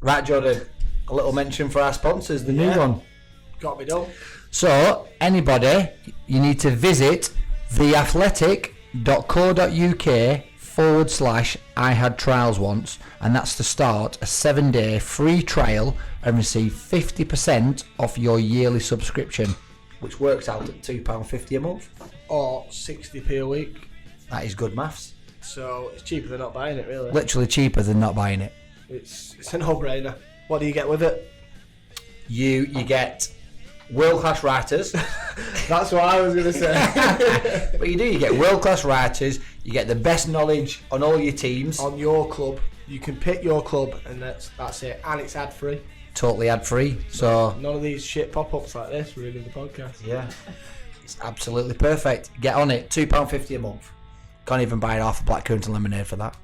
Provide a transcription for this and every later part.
Right, Jordan, a little mention for our sponsors, the new one. Got me done. So, anybody, you need to visit theathletic.co.uk/I had trials once, and that's to start a 7-day free trial and receive 50% off your yearly subscription, which works out at £2.50 a month. Or 60p a week. That is good maths. So it's cheaper than not buying it, really. Literally cheaper than not buying it. It's a no-brainer. What do you get with it? You get world-class writers. That's what I was going to say. But you do, you get world-class writers, you get the best knowledge on all your teams. On your club. You can pick your club, and that's it. And it's ad-free. Totally ad-free. So none of these shit pop-ups like this ruining the podcast. Yeah. It's absolutely perfect. Get on it. £2.50 a month. Can't even buy half a blackcurrant and lemonade for that.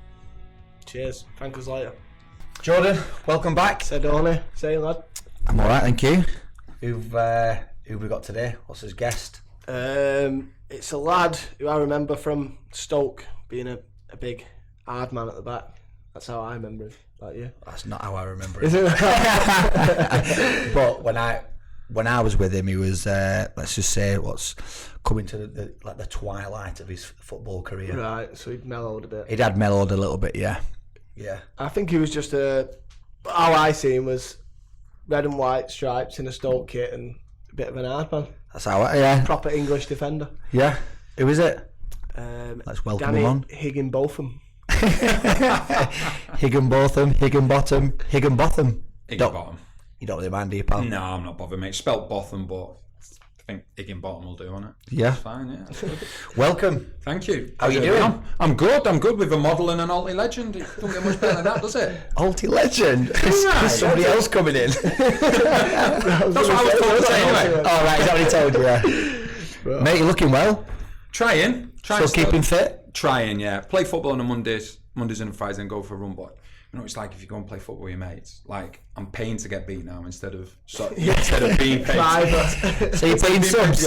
Cheers. Thank us later. Jordan, welcome back. Sedoni, say lad. I'm alright, thank you. Who've we got today? What's his guest? It's a lad who I remember from Stoke being a big hard man at the back. That's how I remember him. Like you? That's not how I remember Is it. it? But when I was with him, he was let's just say what's coming to the twilight of his football career. Right, so he'd mellowed a bit. He'd had mellowed a little bit, yeah. I think he was just how I see him was red and white stripes in a Stoke kit and a bit of an hard man. That's how yeah. Proper English defender. Yeah. Who is it? Let's welcome him on. Higginbotham. Higginbotham. Higginbotham. You don't really mind, do you, pal? No, I'm not bothered, mate. Spelt Botham, but I think Higginbotham will do on it. Yeah. It's fine, yeah. That's good. Welcome. Thank you. How you doing? I'm good. I'm good with a model and an Alti legend. It don't get much better than that, does it? Alti legend? There's somebody else coming in. That's what I was told to say anyway. Oh, right. Is that what he told you? Yeah. Mate, you're looking well. Trying. Still keeping fit? Trying, yeah. Play football on the Mondays and Fridays and go for a run, but you know, it's like if you go and play football with your mates. Like, I'm paying to get beat now instead of being paid. So you're playing subs?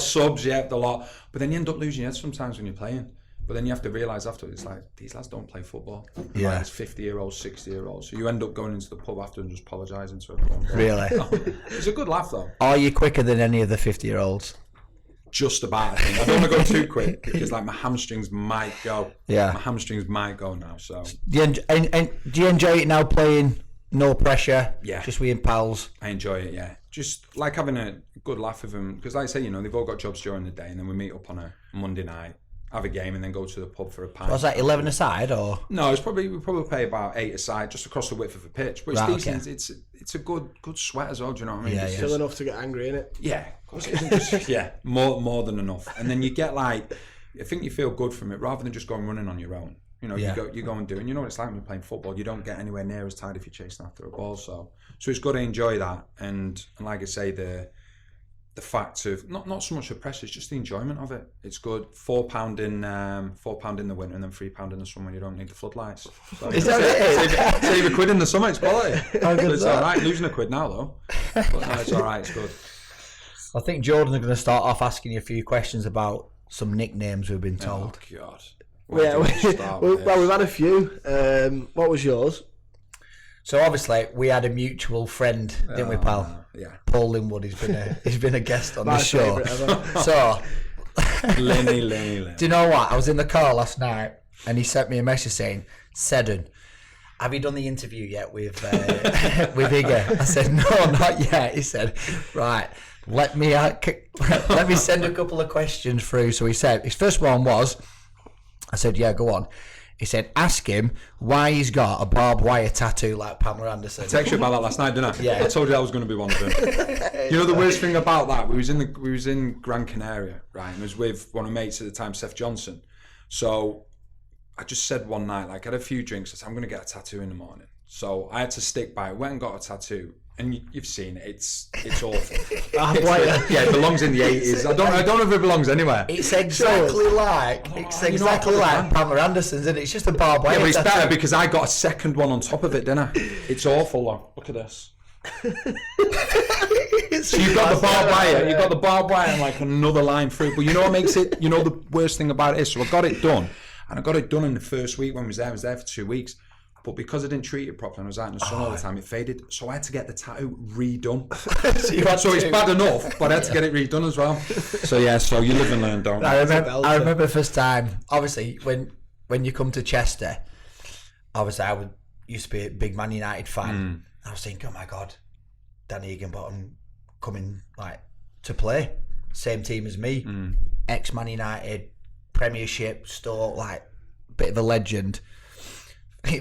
Subs, yeah, a lot. But then you end up losing your head sometimes when you're playing. But then you have to realise afterwards, it's like, these lads don't play football. Yeah. Like, it's 50-year-olds, 60-year-olds. So you end up going into the pub after and just apologising to everyone. Really? It's a good laugh, though. Are you quicker than any of the 50-year-olds? Just about, I think. I don't want to go too quick because, like, my hamstrings might go. Yeah. My hamstrings might go now, so. Do you enjoy it now playing no pressure? Yeah. Just with your pals? I enjoy it, yeah. Just like having a good laugh with them. Because like I say, you know, they've all got jobs during the day and then we meet up on a Monday night, have a game and then go to the pub for a pint. Was that 11 aside or? No, we probably pay about 8 aside just across the width of the pitch. But it's Right, decent. okay. It's a good sweat as well, do you know what I mean? Yeah, It's yeah. Still enough to get angry, innit? Yeah, of course it isn't. Yeah, more than enough. And then you get like, I think you feel good from it rather than just going running on your own. You know, Yeah. you go and do, and you know what it's like when you're playing football. You don't get anywhere near as tired if you're chasing after a ball. So it's good to enjoy that. And like I say, the fact of not so much the pressure, it's just the enjoyment of it. It's good. £4 in the winter and then £3 in the summer when you don't need the floodlights. So, Is that what it is? save a quid in the summer, it's quality. How good So is it's that? alright, losing a quid now though. But no, it's alright, it's good. I think Jordan's going to start off asking you a few questions about some nicknames we've been told. Oh God. Yeah, we've had a few. What was yours? So obviously we had a mutual friend, didn't we, pal? Yeah. Paul Linwood. He's been a guest on the My show. favourite ever. So Lenny. do you know what? I was in the car last night and he sent me a message saying, Seddon, have you done the interview yet with Igga? I said, no, not yet. He said, right, let me send a couple of questions through. So he said, his first one was, I said, yeah, go on. He said, ask him why he's got a barbed wire tattoo like Pamela Anderson. I texted you about that last night, didn't I? Yeah. I told you that was going to be one of them. You know the worst thing about that? We was in Gran Canaria, right? And I was with one of my mates at the time, Seth Johnson. So I just said one night, like, I had a few drinks. I said, I'm going to get a tattoo in the morning. So I had to stick by it. Went and got a tattoo. And you've seen it. It's awful. Yeah, it belongs in the 80s. I don't know if it belongs anywhere. It's exactly like Pamela Anderson's, and it's just a barbed wire. Yeah, but it's tattoo. better because I got a second one on top of it, didn't I? It's awful. Look at this. So you've got the barbed wire. You've got the barbed wire and like another line through. But you know what makes it? You know the worst thing about it is. So I got it done, and I got it done in the first week when I was there. I was there for 2 weeks. But because I didn't treat it properly and I was out in the sun all the time, it faded. So I had to get the tattoo redone. So it's bad enough, but I had to get it redone as well. So yeah, so you live and learn, don't you? I remember the first time, obviously, when you come to Chester, obviously used to be a big Man United fan. I was thinking, oh my God, Danny Higginbotham coming like to play. Same team as me. Ex-Man United, Premiership, Stoke, like, bit of a legend.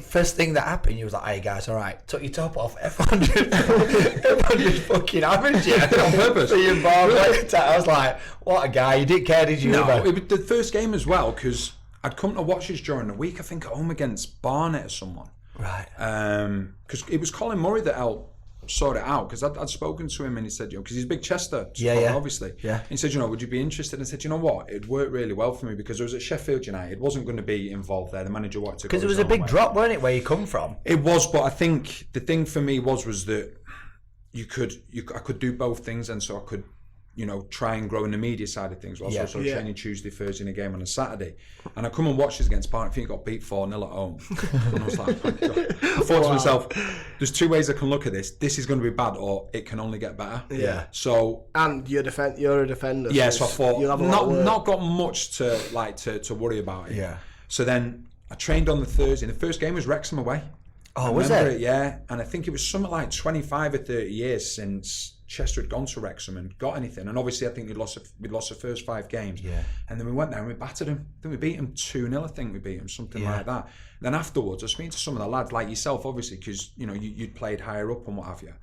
First thing that happened, he was like, hey guys, all right, took your top off, everyone just fucking hammered you. On purpose. Really? I was like, what a guy, you didn't care, did you? No, it was the first game as well, because I'd come to watch this during the week, I think at home against Barnet or someone. Right. Because it was Colin Murray that helped sort it out, because I'd spoken to him and he said, because he's a big Chester supporter, obviously. Yeah. He said, would you be interested? And I said, you know what, it worked really well for me because I was at Sheffield United, wasn't going to be involved there. The manager wanted to go. Because it was a big drop, weren't it, where you come from? It was, but I think the thing for me was that I could do both things, and so I could, try and grow in the media side of things. Also training Tuesday, Thursday, and a game on a Saturday. And I come and watch this against Barnet. I think it got beat 4-0 at home. And I was like, oh God. I thought to myself, there's two ways I can look at this. This is going to be bad, or it can only get better. Yeah. So and you're a defender. Yeah. So I thought not got much to worry about it. Yeah. So then I trained on the Thursday. And the first game was Wrexham away. Oh, was it? Yeah. And I think it was something like 25 or 30 years since Chester had gone to Wrexham and got anything, and obviously I think we lost the first 5 games. Yeah. And then we went there and we battered them. I think we beat them 2-0. I think we beat them something like that. Then afterwards, I was speaking to some of the lads like yourself, obviously, because you'd played higher up and what have you.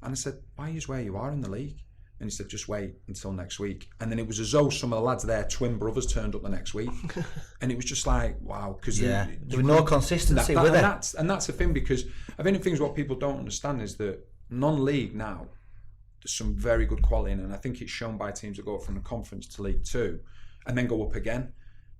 And I said, "Why are you where you are in the league?" And he said, "Just wait until next week." And then it was as though some of the lads there, twin brothers, turned up the next week, and it was just like, wow, because there was no consistency with it. And that's the thing, because I think what people don't understand is that non-league now, there's some very good quality in it, and I think it's shown by teams that go up from the Conference to League 2 and then go up again.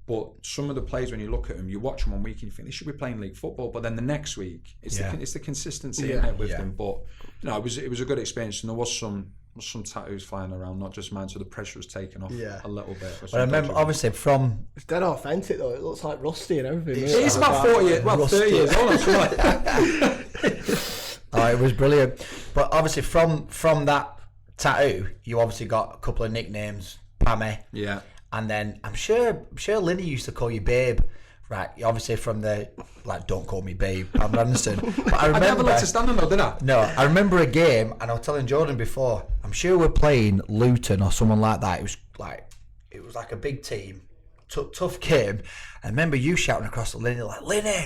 But some of the players, when you look at them, you watch them 1 week and you think they should be playing league football, but then the next week it's the consistency in it with them. But it was a good experience, and there was some tattoos flying around, not just mine, so the pressure was taken off a little bit. But I remember, obviously, it's dead authentic though. It looks like rusty and everything. It's about 30 years old. Oh, it was brilliant. But obviously, from that tattoo, you obviously got a couple of nicknames, Pammy. Yeah. And then I'm sure Linny used to call you Babe. Right, obviously from the, don't call me Babe, Pam Anderson. But I remember, never let it stand on though, did I? No, I remember a game, and I was telling Jordan before, I'm sure we're playing Luton or someone like that. It was like a big team, tough game. I remember you shouting across to Linny, Linny,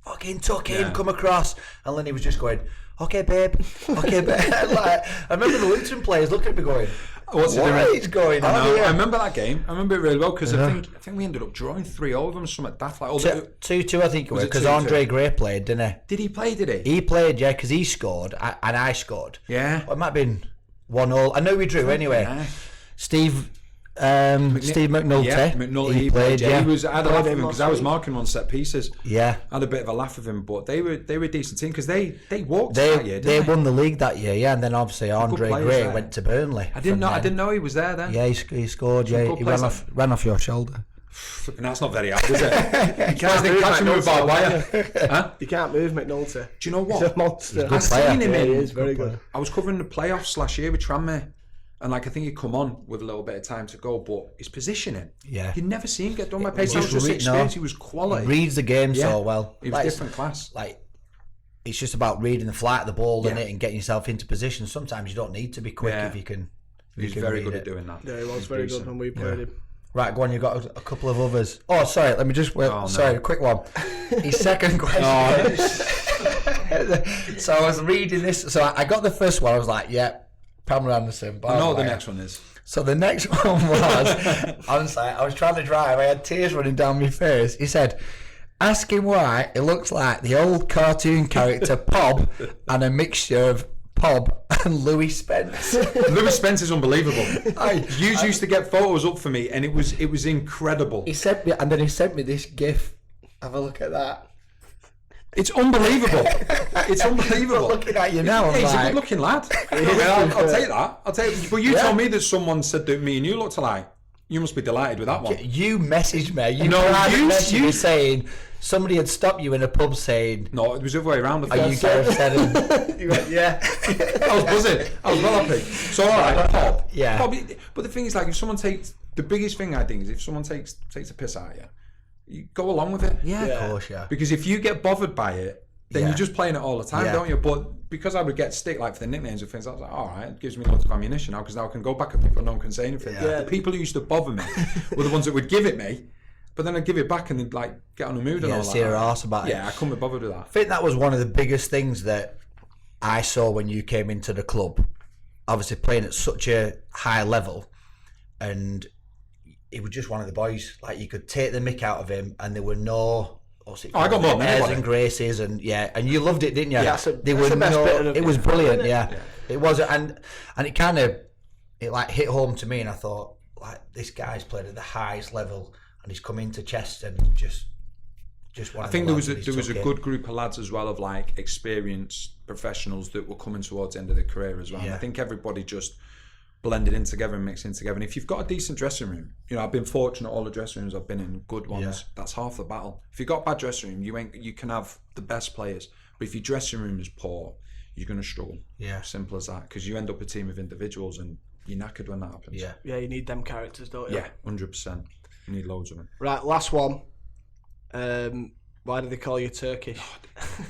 fucking tuck in, come across. And Linny was just going, okay, babe. I remember the Luton players looking at me going, what is going on here? I remember that game. I remember it really well, because I think we ended up drawing 3-0 of them, something daft. 2-2, I think it was, because Andre Gray played, didn't he? Did he play, did he? He played, yeah, because he scored, and I scored. Yeah. Well, it might have been 1-0. I know we drew anyway. Yeah. Steve McNulty. Yeah, McNulty, he played. Yeah. I had a laugh with him because I was marking on set pieces. Yeah. I had a bit of a laugh with him, but they were a decent team, because they walked that year, didn't they? Won the league that year, yeah, and then obviously Andre Gray went to Burnley. I didn't know he was there then. Yeah, he scored. Yeah, he ran off your shoulder. That's not very hard, is it? You can't catch him with a barbed wire. Huh? You can't move McNulty. Do you know what? He's a monster. I've seen him in. He is very good. I was covering the playoffs last year with Tranmere, and I think he'd come on with a little bit of time to go, but his positioning, you'd never see him get done by pace. He was just experience. He was quality. He reads the game so well. He was different class. It's just about reading the flight of the ball, isn't it, and getting yourself into position. Sometimes you don't need to be quick if you can. He was very good at doing that. Yeah, he was very good when we played him. Right, go on, you've got a couple of others. Oh, sorry, let me just wait. Sorry, a quick one. His second question. So I was reading this. So I got the first one. I was like, Pamela Anderson. I know what the next one is. So the next one was, honestly, I was trying to drive. I had tears running down my face. He said, ask him why it looks like the old cartoon character Pob and a mixture of Pob and Louis Spence. Louis Spence is unbelievable. You used to get photos up for me, and it was incredible. He sent me this GIF. Have a look at that. It's unbelievable. It's unbelievable. Looking at you now, he's a good-looking lad. I'll take that. But you told me that someone said that me and you looked alike. You must be delighted with that one. You messaged me. You messaged me saying, somebody had stopped you in a pub saying, No, it was the other way around. "Are you Gareth Seddon?" You went, yeah. I was buzzing. I was well happy. So all right, pop. Yeah. Pop, but the thing is, like, if someone takes the biggest thing, I think, is if someone takes a piss out of you, you go along with it. Yeah, Yeah. of course, yeah. Because if you get bothered by it, then Yeah. you're just playing it all the time, Yeah. don't you? But because I would get stick like for the nicknames and things, I was like, all right, it gives me lots of ammunition now because now I can go back at people and no one can say anything. Yeah. The people who used to bother me were the ones that would give it me, but then I'd give it back and they'd like get on the mood and Yeah, all see that. her arse about it. Yeah, I couldn't be bothered with I that. think that was one of the biggest things that I saw when you came into the club. Obviously playing at such a high level, and he was just one of the boys. Like, you could take the mick out of him, and there were no. I got more than airs anybody. and graces, and and you loved it, didn't you? Yeah, that's the there were best no. bit of It was it, brilliant. isn't it? Yeah, it was, and it kind of like hit home to me, and I thought, like, this guy's played at the highest level, and he's come into Chester and just one. I of think the there was lads, a and he's took it. good group of lads as well, of like experienced professionals that were coming towards the end of their career as well. And Yeah. I think everybody just blended in together and mixed in together. And if you've got a decent dressing room, I've been fortunate, all the dressing rooms I've been in, good ones. Yeah. That's half the battle. If you've got a bad dressing room, you can have the best players, but if your dressing room is poor, you're going to struggle. Yeah. Simple as that, because you end up a team of individuals and you're knackered when that happens. Yeah. Yeah, you need them characters, don't you? Yeah, 100%. You need loads of them. Right, last one. Why do they call you Turkish?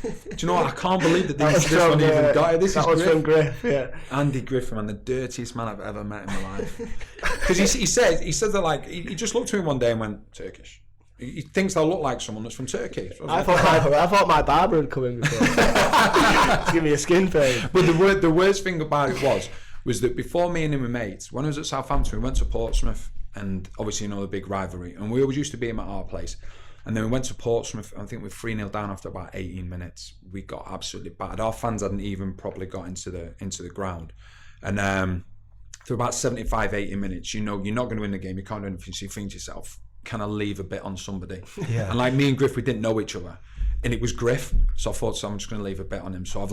Do you know what? I can't believe that That was this one from, even got it. This that is was great. from Griff, yeah. Andy Griffin, man, the dirtiest man I've ever met in my life. Because he said that, like, he just looked at me one day and went, Turkish. He thinks I look like someone that's from Turkey. So I thought my barber had come in before. To give me a skin fade. But the worst thing about it was that before me and him were mates, when I was at Southampton, we went to Portsmouth, and obviously the big rivalry, and we always used to be him at our place. And then we went to Portsmouth, I think we were 3-0 down after about 18 minutes. We got absolutely battered. Our fans hadn't even probably got into the ground. And through about 75, 80 minutes, you're not going to win the game. You can't do anything. So you think to yourself, can I leave a bit on somebody? Yeah. And like me and Griff, we didn't know each other. And it was Griff. So I thought, I'm just going to leave a bit on him. So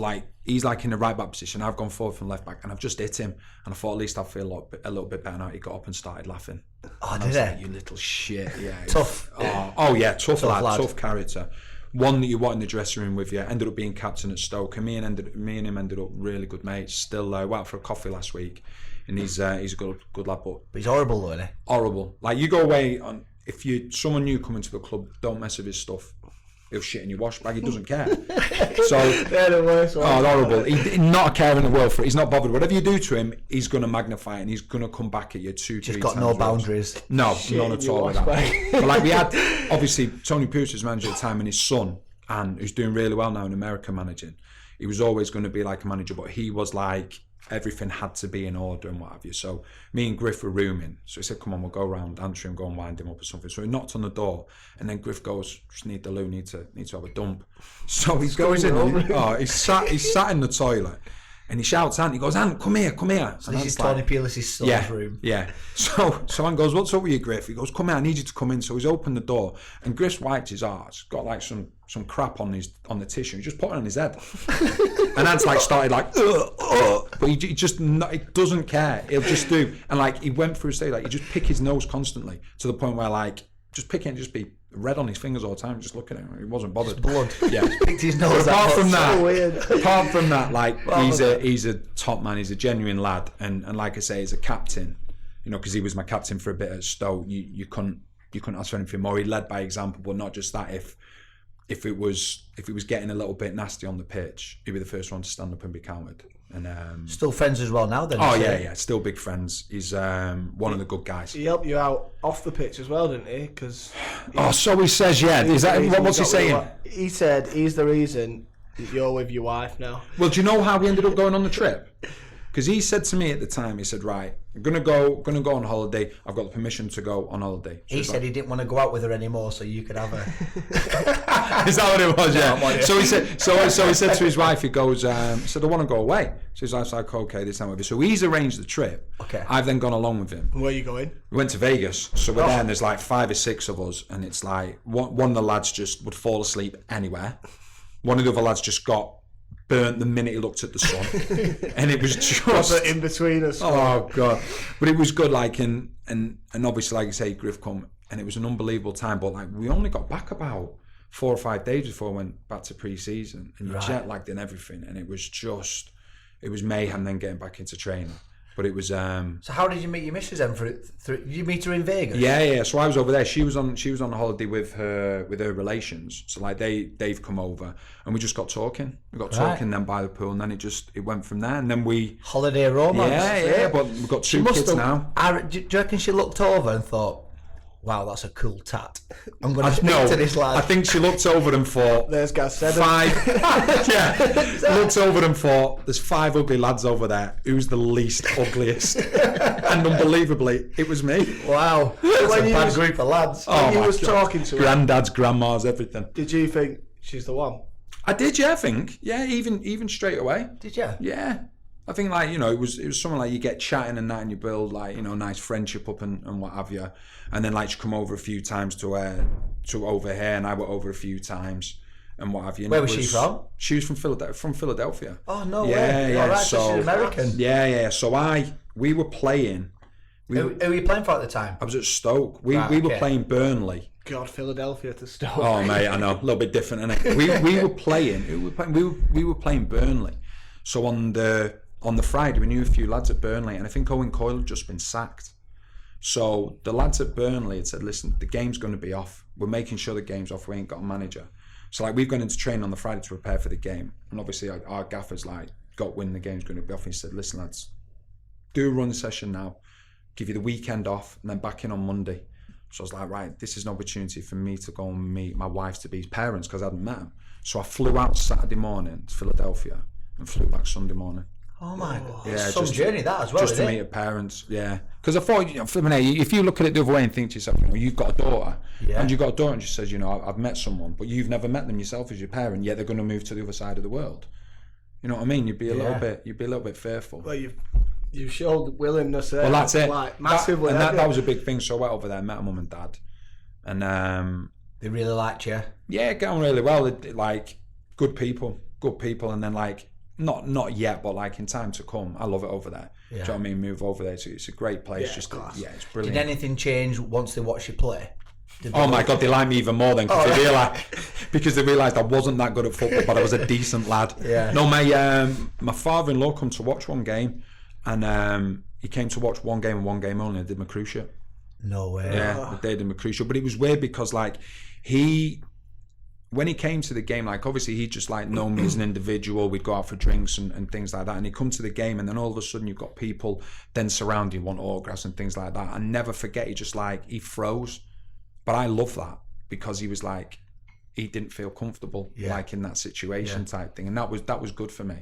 he's like in the right back position. I've gone forward from left back and I've just hit him. And I thought, at least I'll feel a little bit better now. He got up and started laughing. Oh, And I did was he? like, you little shit. Yeah. Tough. Oh yeah, tough lad, lad. tough character. One that you want in the dressing room with you. Ended up being captain at Stoke, and me and him ended up really good mates. Still went out for a coffee last week, and he's a good lad, but But he's horrible, though, isn't he? horrible. Like, you go away on, if someone new coming to the club, don't mess with his stuff. He'll shit in your wash bag. He doesn't care. So They're the worst ones. oh, horrible. He's not a care in the world for it. He's not bothered. Whatever you do to him, he's going to magnify it and he's going to come back at you 2-3 Just times. got no worse. boundaries. No, Shit none in at your all with wash that. bag. But like, we had, obviously, Tony Pulis was manager at the time, and his son, and who's doing really well now in America managing. He was always going to be like a manager, but he was like, everything had to be in order and what have you. So me and Griff were rooming. So he said, come on, we'll go around, answer him, go and wind him up or something. So he knocked on the door, and then Griff goes, just need the loo, need to have a dump. So he goes in, he's sat in the toilet, and he shouts, Ant, he goes, Ant, come here. So this is Tony Pulis' son's room. Yeah. So Ant goes, what's up with you, Griff? He goes, come here, I need you to come in. So he's opened the door, and Griff's wiped his arse, got like some crap on the tissue, he just put it on his head. And Ant's like started like, but he just he doesn't care. He'll just do. And like, he went through a stage, like, he just pick his nose constantly to the point where, like, just pick it and just be red on his fingers all the time, just looking at him. He wasn't bothered. Blood. Yeah. Picked his nose Apart out. from that, So weird. apart from that, like, he's a top man. He's a genuine lad, and like I say, he's a captain. Because he was my captain for a bit at Stoke. You couldn't ask for anything more. He led by example, but not just that. If it was getting a little bit nasty on the pitch, he'd be the first one to stand up and be counted. And Still friends as well now, then? oh isn't yeah, he? yeah, still big friends. He's one of the good guys. He helped you out off the pitch as well, didn't he? Because Oh, so he says, yeah. Is that what's he saying? He said he's the reason that you're with your wife now. Well, do you know how we ended up going on the trip? Because he said to me at the time, he said, right, I'm gonna go on holiday. I've got the permission to go on holiday. So He said he didn't want to go out with her anymore, so you could have her. Is that what it was? Yeah. So he said. So he said to his wife, he goes, he said, I want to go away. So his wife's like, okay, this time with you. So he's arranged the trip. Okay. I've then gone along with him. Where are you going? We went to Vegas. So we're there, and there's like 5 or 6 of us, and it's like one of the lads just would fall asleep anywhere. One of the other lads just got burnt the minute he looked at the sun, and it was just in between us. oh god. But it was good, like, and obviously, like you say, Griff come, and it was an unbelievable time. But like, we only got back about 4 or 5 days before I went back to pre-season, and you Right. jet lagged and everything, and it was mayhem then getting back into training. But it was So how did you meet your missus then? Did you meet her in Vegas? yeah. So I was over there. She was on holiday with her relations. So like they've come over, and we just got talking. We got talking then by the pool, and then it went from there. And then we Holiday romance. yeah. But we've got two kids now. Do you reckon she looked over and thought, "Wow, that's a cool tat. I'm going to speak to this lad." I think she looked over and thought, There's Gareth Seddon. 5. Yeah, looked over and thought, there's 5 ugly lads over there. Who's the least ugliest? And unbelievably, it was me. Wow, that's a bad group of lads. Oh, you my was God. talking to her, Granddads, grandmas, everything. did you think she's the one? I did, yeah. I think, yeah. Even straight away. Did you? Yeah. I think like, it was something like you get chatting and that, and you build like, nice friendship up and what have you. And then like she come over a few times to over here, and I went over a few times and what have you. And Where was she from? She was from Philadelphia. Oh no way! Yeah. All right, So she's American. Yeah. So we were playing. Who were you playing for at the time? I was at Stoke. We Right, were okay. playing Burnley. God, Philadelphia to Stoke. Oh mate, I know, a little bit different, innit? We were playing. We were playing Burnley. So on the Friday, we knew a few lads at Burnley, and I think Owen Coyle had just been sacked. So the lads at Burnley had said, "Listen, the game's going to be off. We're making sure the game's off. We ain't got a manager." So like we've gone into training on the Friday to prepare for the game, and obviously our gaffer's like got wind the game's going to be off. He said, "Listen, lads, do a run session now. Give you the weekend off, and then back in on Monday." So I was like, right, this is an opportunity for me to go and meet my wife's-to-be's parents because I hadn't met them. So I flew out Saturday morning to Philadelphia and flew back Sunday morning. Oh my God! Yeah, Some journey that as well, just to isn't meet it? her parents, yeah. Because I thought, flipping out, if you look at it the other way and think to yourself, you've got a daughter, Yeah. and you've got a daughter and she says, I've met someone, but you've never met them yourself as your parent, yet they're going to move to the other side of the world. You know what I mean? You'd be a little bit fearful. Well, you showed willingness there. Well, that's it. Like, massively. That was a big thing. So I went over there, met her mum and dad, and They really liked you. yeah, get on really well. Like good people, and then like not yet, but like in time to come. I love it over there. Do you know what I mean? Move over there. It's a great place. Yeah, Just class. it's brilliant. Did anything change once they watched you play? Oh my God, they like me even more then because they realised I wasn't that good at football, but I was a decent lad. Yeah. No, my father-in-law come to watch one game, and he came to watch one game and one game only. I did my cruciate. No way. Yeah, they did my cruciate, but it was weird because like when he came to the game, like obviously he just like known me as an individual. We'd go out for drinks and things like that, and he'd come to the game, and then all of a sudden you've got people then surrounding, want autographs and things like that. And never forget, he froze. But I love that because he was like, he didn't feel comfortable like in that situation type thing, and that was good for me.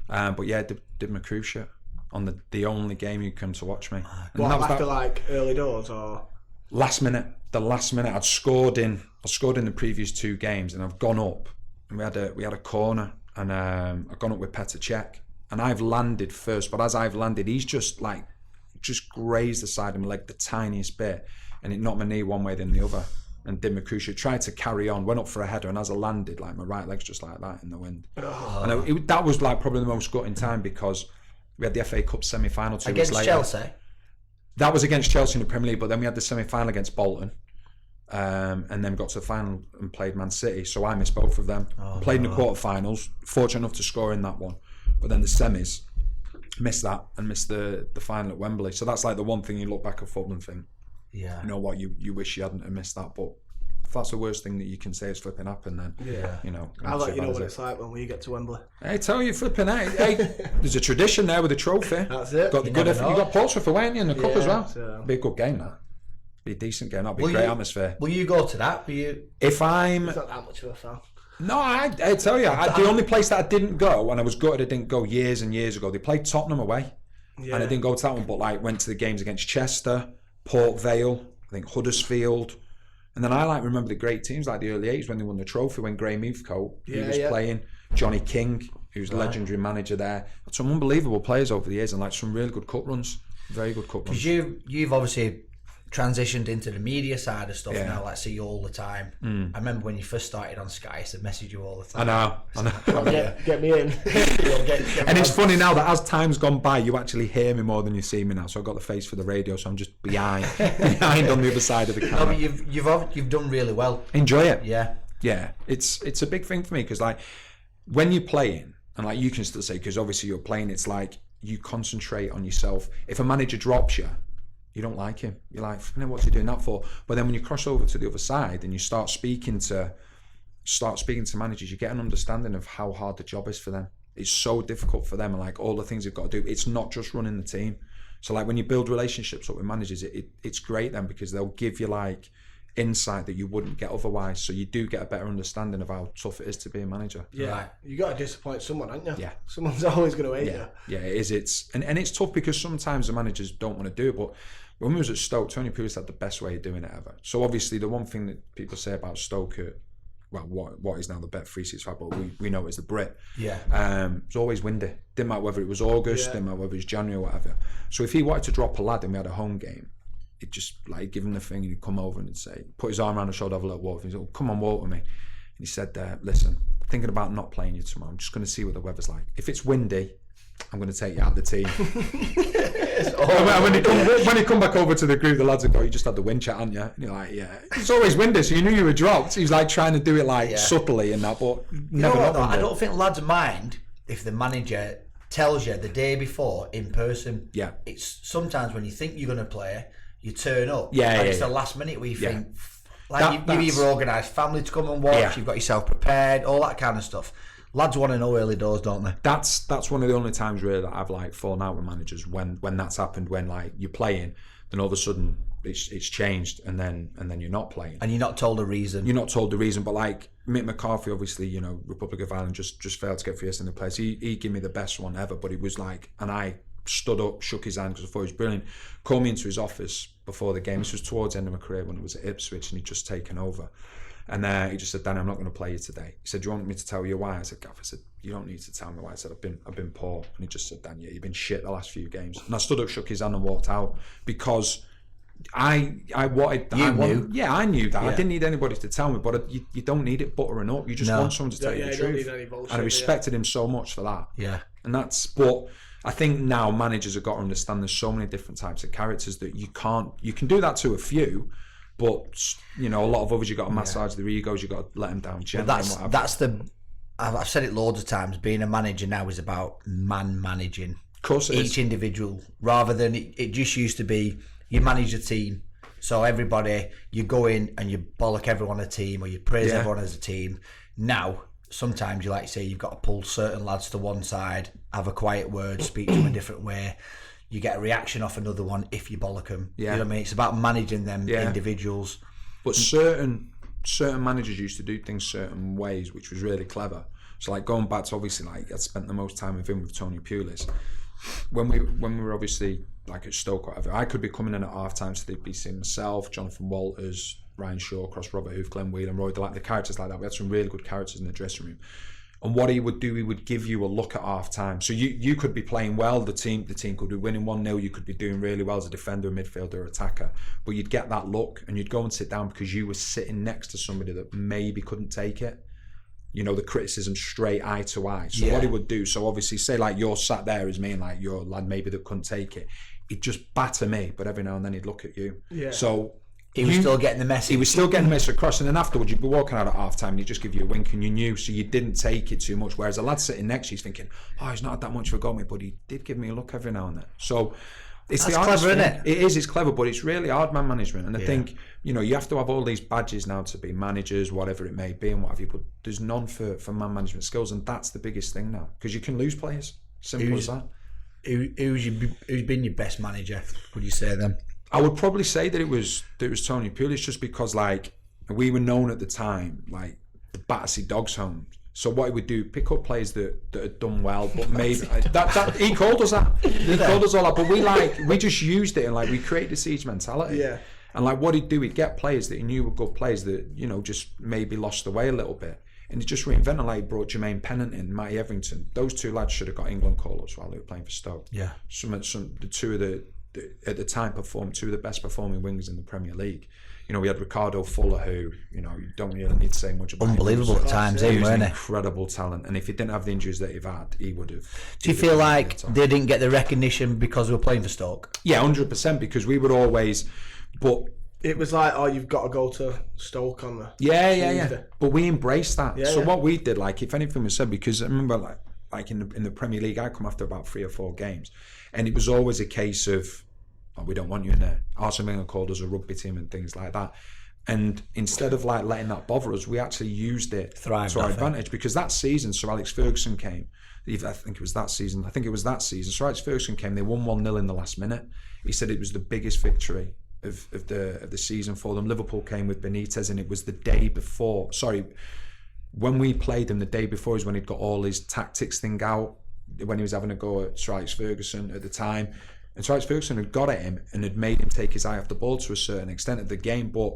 But yeah, did my cruciate on the only game you come to watch me. And What, that was after that like early doors or? last minute. The last minute, I scored in the previous 2 games, and I've gone up, and we had a corner, and I've gone up with Petr Cech, and I've landed first. But as I've landed, he's just grazed the side of my leg the tiniest bit, and it knocked my knee one way then the other, and did my cruciate. Tried to carry on, went up for a header, and as I landed, like my right leg's just like that in the wind. And that was like probably the most gutting time because we had the FA Cup semi-final 2 weeks later. Against Chelsea? That was against Chelsea in the Premier League, but then we had the semi-final against Bolton, and then got to the final and played Man City. So I missed both of them. Played in the quarterfinals, fortunate enough to score in that one, but then the semis, missed that and missed the final at Wembley. So that's like the one thing you look back at football and think, Yeah. you know what, you wish you hadn't have missed that. But if that's the worst thing that you can say is flipping happened, then I'll let you know what it's like when we get to Wembley. Hey, tell you flipping out. Hey, there's a tradition there with a trophy. That's it. Got the You good. never know. You got Portsmouth away, ain't you, in the cup as well? So. Be a good game, that. Be a decent game. That'd be a great atmosphere. Will you go to that? Will you? If I'm It's not that much of a fan. no, I tell you, the only place that I didn't go, and I was gutted I didn't go years and years ago. They played Tottenham away, and I didn't go to that one. But like went to the games against Chester, Port Vale, I think Huddersfield. And then I remember the great teams like the early 80s when they won the trophy, when Graham Heathcote he was playing, Johnny King, who's the legendary manager there. Had some unbelievable players over the years and like some really good cup runs, very good cup runs. Because you've obviously transitioned into the media side of stuff Yeah. now, like see you all the time. I remember when you first started on Sky, I used to message you all the I time. know. Get me in. And it's funny now that as time's gone by, you actually hear me more than you see me now. So I've got the face for the radio, so I'm just behind on the other side of the No, camera. but you've done really well. Enjoy it. Yeah. Yeah, it's a big thing for me because like when you're playing, and like you can still say, because obviously you're playing, it's like you concentrate on yourself. If a manager drops you, you don't like him. You're like, what's he doing that for? But then when you cross over to the other side and you start speaking to managers, you get an understanding of how hard the job is for them. It's so difficult for them, and like all the things they've got to do. It's not just running the team. So like when you build relationships up with managers, it's great then because they'll give you like insight that you wouldn't get otherwise. So you do get a better understanding of how tough it is to be a manager. Yeah, Right. You got to disappoint someone, haven't you? Yeah. Someone's always going to hate you. Yeah, it is. And it's tough because sometimes the managers don't want to do it. But when we was at Stoke, Tony Pulis had the best way of doing it ever. So obviously the one thing that people say about Stoke, well, what is now the Bet 365, but we know it's the Brit. Yeah. It's always windy. Didn't matter whether it was August, didn't matter whether it was January or whatever. So if he wanted to drop a lad and we had a home game, it just like give him the thing and he'd come over and he'd say, put his arm around the shoulder, have a little walk. He'd say, oh, come on, walk with me. And he said, listen, thinking about not playing you tomorrow. I'm just going to see what the weather's like. If it's windy, I'm going to take you out of the team. when he come back over to the group, the lads would go, you just had the wind chat, hadn't you? And you're like, yeah. It's always windy, so you knew you were dropped. He was like trying to do it like subtly and that, but never what, though? I don't think lads mind if the manager tells you the day before in person. Yeah. It's sometimes when you think you're going to play, you turn up. Yeah, It's yeah. the last minute where you think, That- you've either organised family to come and watch, you've got yourself prepared, all that kind of stuff. Lads want to know early doors, don't they? That's one of the only times really that I've like fallen out with managers when that's happened, when like you're playing, then all of a sudden it's changed and then you're not playing. And you're not told a reason. You're not told the reason, but like Mick McCarthy, obviously, you know, Republic of Ireland just failed to get first in the place. He gave me the best one ever, but it was like, and I stood up, shook his hand because I thought he was brilliant. Called me into his office before the game. This was towards the end of my career when I was at Ipswich and he'd just taken over. And he just said, Danny, I'm not going to play you today. He said, do you want me to tell you why? I said, Gaff, I said, you don't need to tell me why. I said, I've been poor. And he just said, Dan, you've been shit the last few games. And I stood up, shook his hand and walked out because I wanted... I knew that. I didn't need anybody to tell me, but you don't need it buttering up. You just want someone to tell you the you don't truth. need any bullshit, And I respected him so much for that. Yeah. And but I think now managers have got to understand there's so many different types of characters that you can do that to a few, but you know, a lot of others you've got to massage their egos, you've got to let them down gently. I've said it loads of times, being a manager now is about managing Of course it each is. individual, rather than it just used to be you manage a team, so everybody, you go in and you bollock everyone a team or you praise everyone as a team. Now sometimes you like to say you've got to pull certain lads to one side, have a quiet word, speak to them a different way. You get a reaction off another one if you bollock them. Yeah. You know what I mean? It's about managing them individuals. But certain managers used to do things certain ways, which was really clever. So like going back to obviously like I spent the most time with him with Tony Pulis. When we were obviously like at Stoke or whatever, I could be coming in at half time, so they'd be seeing myself, Jonathan Walters, Ryan Shawcross, Robert Hoof, Glenn Whelan, Roy, the characters like that. We had some really good characters in the dressing room. And what he would do, he would give you a look at half time. So you could be playing well, the team could be winning 1-0, you could be doing really well as a defender, a midfielder, or attacker. But you'd get that look and you'd go and sit down because you were sitting next to somebody that maybe couldn't take it. You know, the criticism straight eye to eye. So what he would do, so obviously say like you're sat there as me and like your lad maybe that couldn't take it, he'd just batter me, but every now and then he'd look at you. Yeah. So He was still getting the message. He was still getting the message across, and then afterwards you'd be walking out at half time and he'd just give you a wink and you knew, so you didn't take it too much. Whereas a lad sitting next to you is thinking, oh, he's not had that much of a go at me, but he did give me a look every now and then. So it's That's the hardest clever, thing. isn't It is, it's clever, but it's really hard man management. And I think, you know, you have to have all these badges now to be managers, whatever it may be and what have you, but there's none for man management skills, and that's the biggest thing now, because you can lose players. Simple as that. Who's been your best manager, would you say then? I would probably say that it was Tony Pulis, just because like we were known at the time like the Battersea Dogs Homes. So what he would do, pick up players that had done well, but maybe that he called us that. He called us all that, but we just used it and like we created the siege mentality. Yeah. And like what he'd do, he'd get players that he knew were good players that, you know, just maybe lost the way a little bit. And he just reinvented, like he brought Jermaine Pennant in, Matty Everington. Those two lads should have got England call-ups while they were playing for Stoke. Yeah. The two of the at the time performed two of the best performing wingers in the Premier League. You know, we had Ricardo Fuller, who, you know, you don't really need to say much about. Unbelievable at times, He was weren't an he? incredible talent, and if he didn't have the injuries that he've had, he would have. Do you feel like they didn't get the recognition because we were playing for Stoke? Yeah, 100%, because we were always, but It was like, oh, you've got to go to Stoke on the Yeah. Tuesday. But we embraced that. Yeah, So yeah. what we did, like, if anything was said, because I remember, like in the Premier League, I come after about 3 or 4 games, and it was always a case of, oh, we don't want you in there. Arsene Wenger called us a rugby team and things like that. And instead of like letting that bother us, we actually used it to our advantage. Because that season, Sir Alex Ferguson came. I think it was that season. Sir Alex Ferguson came. They won 1-0 in the last minute. He said it was the biggest victory of the season for them. Liverpool came with Benitez, and it was the day before. Sorry, when we played him, the day before is when he'd got all his tactics thing out, when he was having a go at Sir Alex Ferguson at the time. And Sir Alex Ferguson had got at him and had made him take his eye off the ball to a certain extent of the game. But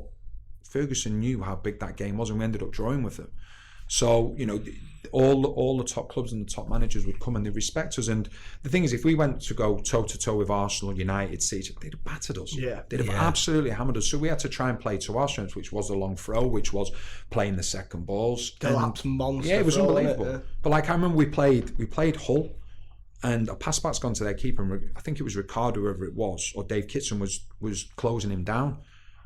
Ferguson knew how big that game was, and we ended up drawing with them. So, you know, all the top clubs and the top managers would come and they'd respect us. And the thing is, if we went to go toe-to-toe with Arsenal, United, City, they'd have battered us. Yeah. They'd have absolutely hammered us. So we had to try and play to our strengths, which was the long throw, which was playing the second balls. Delap's monster. Yeah, it was throw, unbelievable. wasn't it? But like, I remember we played Hull, and a pass back's gone to their keeper, and I think it was Ricardo, whoever it was, or Dave Kitson was closing him down.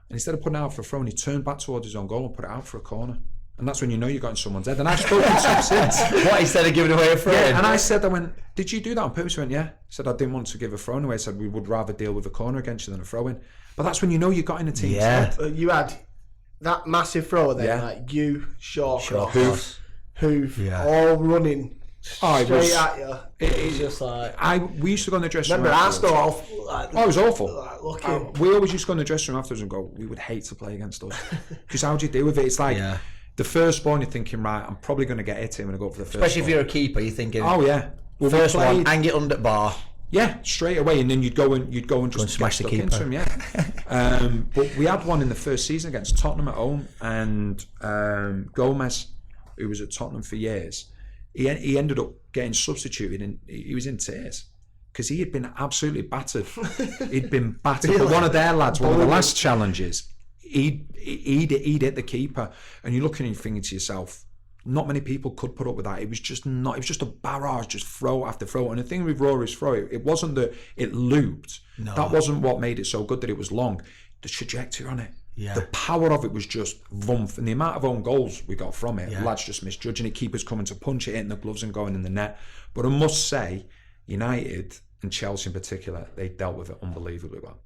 And instead of putting it out for a throw, he turned back towards his own goal and put it out for a corner. And that's when you know you got in someone's head. And I've spoken to him since. What, instead of giving away a throw? Yeah, and I went, did you do that on purpose? He went, yeah. I said, I didn't want to give a throw away. I said, we would rather deal with a corner against you than a throw in. But that's when you know you got in a team's head. You had that massive thrower there, like you, Shawcross, Hoof, all running straight at you. It was just like... We used to go in the dressing room. Remember Arsenal? Like, it was awful. Like, looking. We always used to go in the dressing room afterwards and go, we would hate to play against us. Because how do you deal with it? It's like... Yeah. The first ball, you're thinking, right, I'm probably going to get hit here when I go for the first Especially ball. if you're a keeper, you're thinking, oh yeah, well, first one, hang it under bar. Yeah, straight away, and then you'd go and just smash the keeper into him. Yeah, but we had one in the first season against Tottenham at home, and Gomez, who was at Tottenham for years, he ended up getting substituted, and he was in tears because he had been absolutely battered. He'd been battered. Really? But one of their lads, one of the last challenges, he'd hit the keeper, and you're looking and you're thinking to yourself, not many people could put up with that. It was just a barrage, just throw after throw. And the thing with Rory's throw, it wasn't that it looped. No. That wasn't what made it so good, that it was long. The trajectory on it, the power of it was just vumph. And the amount of own goals we got from it, lads just misjudging it, keepers coming to punch it, hitting the gloves and going in the net. But I must say, United and Chelsea in particular, they dealt with it unbelievably well.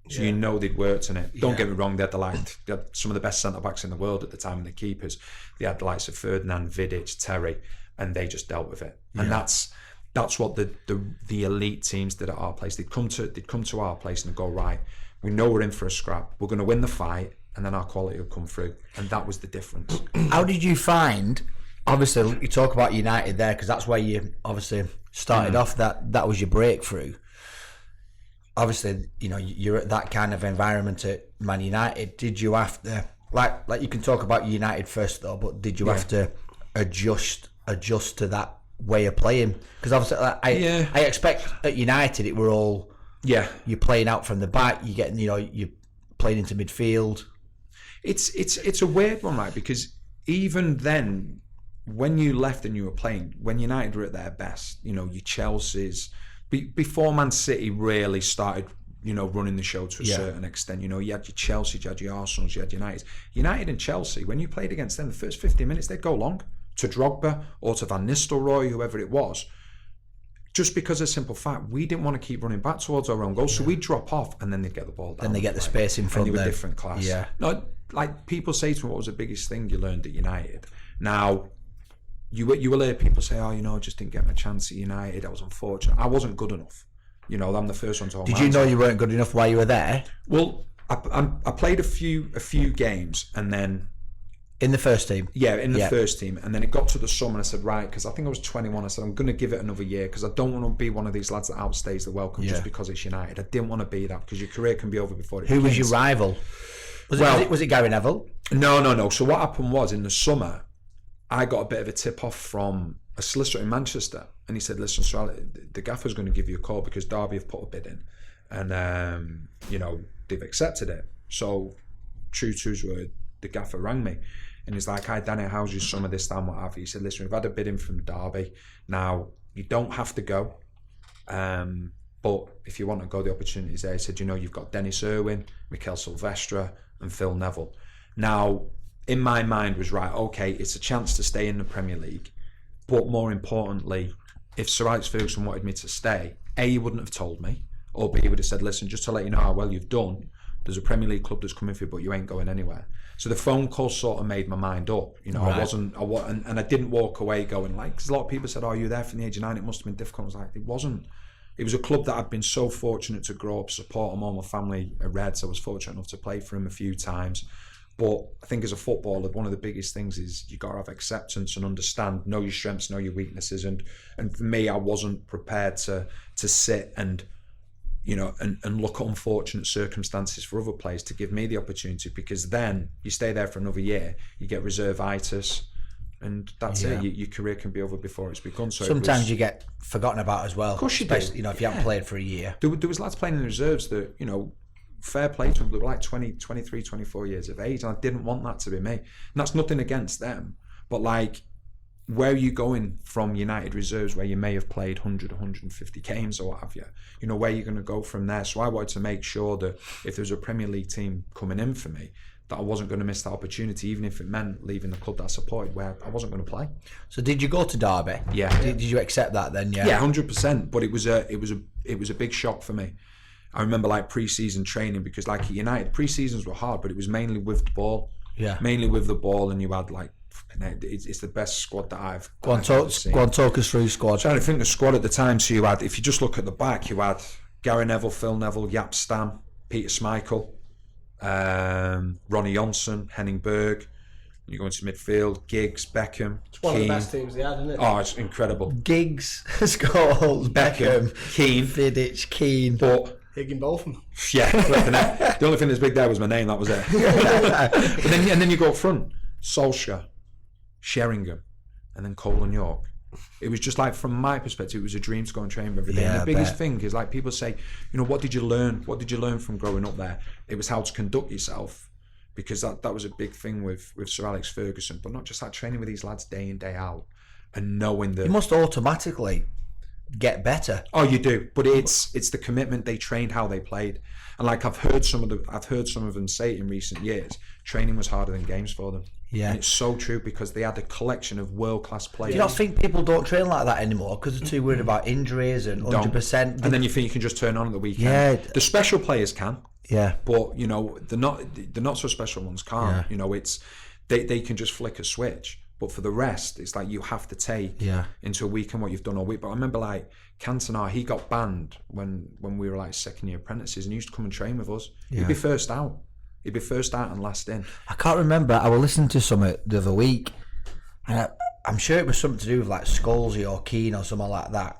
So you know they'd worked on it. Don't get me wrong, they had some of the best centre-backs in the world at the time, and the keepers. They had the likes of Ferdinand, Vidic, Terry, and they just dealt with it. And that's what the elite teams did at our place. They'd come to our place and go, right, we know we're in for a scrap. We're going to win the fight, and then our quality will come through. And that was the difference. How did you find, obviously, you talk about United there, because that's where you obviously started off, that was your breakthrough. Obviously, you know, you're at that kind of environment at Man United. Did you have to, like you can talk about United first though, but did you have to adjust to that way of playing? Because obviously, I expect at United it were all you're playing out from the back, you're getting, you know, you're playing into midfield. It's a weird one, right? Because even then, when you left and you were playing, when United were at their best, you know, your Chelsea's. Before Man City really started, you know, running the show to a certain extent, you know, you had your Chelsea, you had your Arsenal, you had United. United and Chelsea, when you played against them, the first 15 minutes, they'd go long to Drogba or to Van Nistelrooy, whoever it was, just because of a simple fact, we didn't want to keep running back towards our own goal, so we'd drop off and then they'd get the ball down. Then they get the space in front of them. And they were different class. Yeah. No, like people say to me, what was the biggest thing you learned at United? Now, you will hear people say, oh, you know, I just didn't get my chance at United. I was unfortunate. I wasn't good enough. You know, I'm the first one to hold Did you know you weren't good enough while you were there? Well, I played a few games, and then... In the first team? Yeah, in the first team. And then it got to the summer, and I said, right, because I think I was 21, I said, I'm going to give it another year, because I don't want to be one of these lads that outstays the welcome just because it's United. I didn't want to be that, because your career can be over before it Who was your rival? Was it Gary Neville? No. So what happened was, in the summer, I got a bit of a tip-off from a solicitor in Manchester, and he said, listen, so the gaffer's going to give you a call because Derby have put a bid in, and you know, they've accepted it. So true to his word, the gaffer rang me, and he's like, hi Danny, how's your summer this time, what have you? He said, listen, we've had a bid in from Derby. Now, you don't have to go, But if you want to go, the opportunity's there. He said, you've got Dennis Irwin, Mikel Silvestre and Phil Neville. Now, in my mind was, right, okay, it's a chance to stay in the Premier League. But more importantly, if Sir Alex Ferguson wanted me to stay, A, he wouldn't have told me, or B, he would have said, listen, just to let you know how well you've done, there's a Premier League club that's coming for you, but you ain't going anywhere. So the phone call sort of made my mind up. Right. I didn't walk away going like, because a lot of people said, you were there from the age of 9, it must have been difficult. I was like, it wasn't. It was a club that I'd been so fortunate to grow up, support them. All my family are Reds. I was fortunate enough to play for him a few times. But I think as a footballer, one of the biggest things is you got to have acceptance and understand, know your strengths, know your weaknesses. And for me, I wasn't prepared to sit and look at unfortunate circumstances for other players to give me the opportunity, because then you stay there for another year, you get reservitis, and that's it. Your career can be over before it's begun. So sometimes you get forgotten about as well. Of course you do. If you haven't played for a year. There was lads playing in the reserves that, fair play to them, they were like 20, 23, 24 years of age, and I didn't want that to be me. And that's nothing against them, but like, where are you going from United reserves where you may have played 100, 150 games or what have you? Where are you going to go from there? So I wanted to make sure that if there was a Premier League team coming in for me, that I wasn't going to miss that opportunity, even if it meant leaving the club that I supported, where I wasn't going to play. So did you go to Derby? Yeah. Did you accept that then? Yeah. Yeah, 100%. But it was a big shock for me. I remember like pre-season training, because like at United, pre-seasons were hard, but it was mainly with the ball. Yeah. Mainly with the ball, and you had like, it's the best squad that I've Go on, talk us through squad. I'm trying to think the squad at the time. So you had, if you just look at the back, you had Gary Neville, Phil Neville, Jaap Stam, Peter Schmeichel, Ronnie Johnson, Henning Berg. You go into midfield, Giggs, Beckham, It's one Keane. of the best teams they had, isn't it? Oh, it's incredible. Giggs, Scholes, Beckham, Keane, Vidic, Keane. But Higginbotham. yeah, the only thing that's big there was my name. That was it. But then you go up front, Solskjaer, Sheringham, and then Cole and York. It was just like, from my perspective, it was a dream to go and train every day. Yeah, and the biggest thing is, like, people say, what did you learn? What did you learn from growing up there? It was how to conduct yourself, because that was a big thing with Sir Alex Ferguson. But not just that, training with these lads day in, day out, and knowing that you must automatically get better. Oh, you do, but it's the commitment. They trained how they played, and like I've heard some of them say in recent years, training was harder than games for them. Yeah, and it's so true, because they had a collection of world-class players. Do you not think people don't train like that anymore because they're too worried about injuries and 100%? And then you think you can just turn on at the weekend. Yeah, the special players can. Yeah, but the not so special ones can't. Yeah. It's they can just flick a switch. But for the rest, it's like you have to take into a weekend what you've done all week. But I remember like Cantona, he got banned when we were like second year apprentices, and he used to come and train with us. Yeah. He'd be first out. He'd be first out and last in. I can't remember. I was listening to something the other week, and I'm sure it was something to do with like Scholes or Keane or something like that.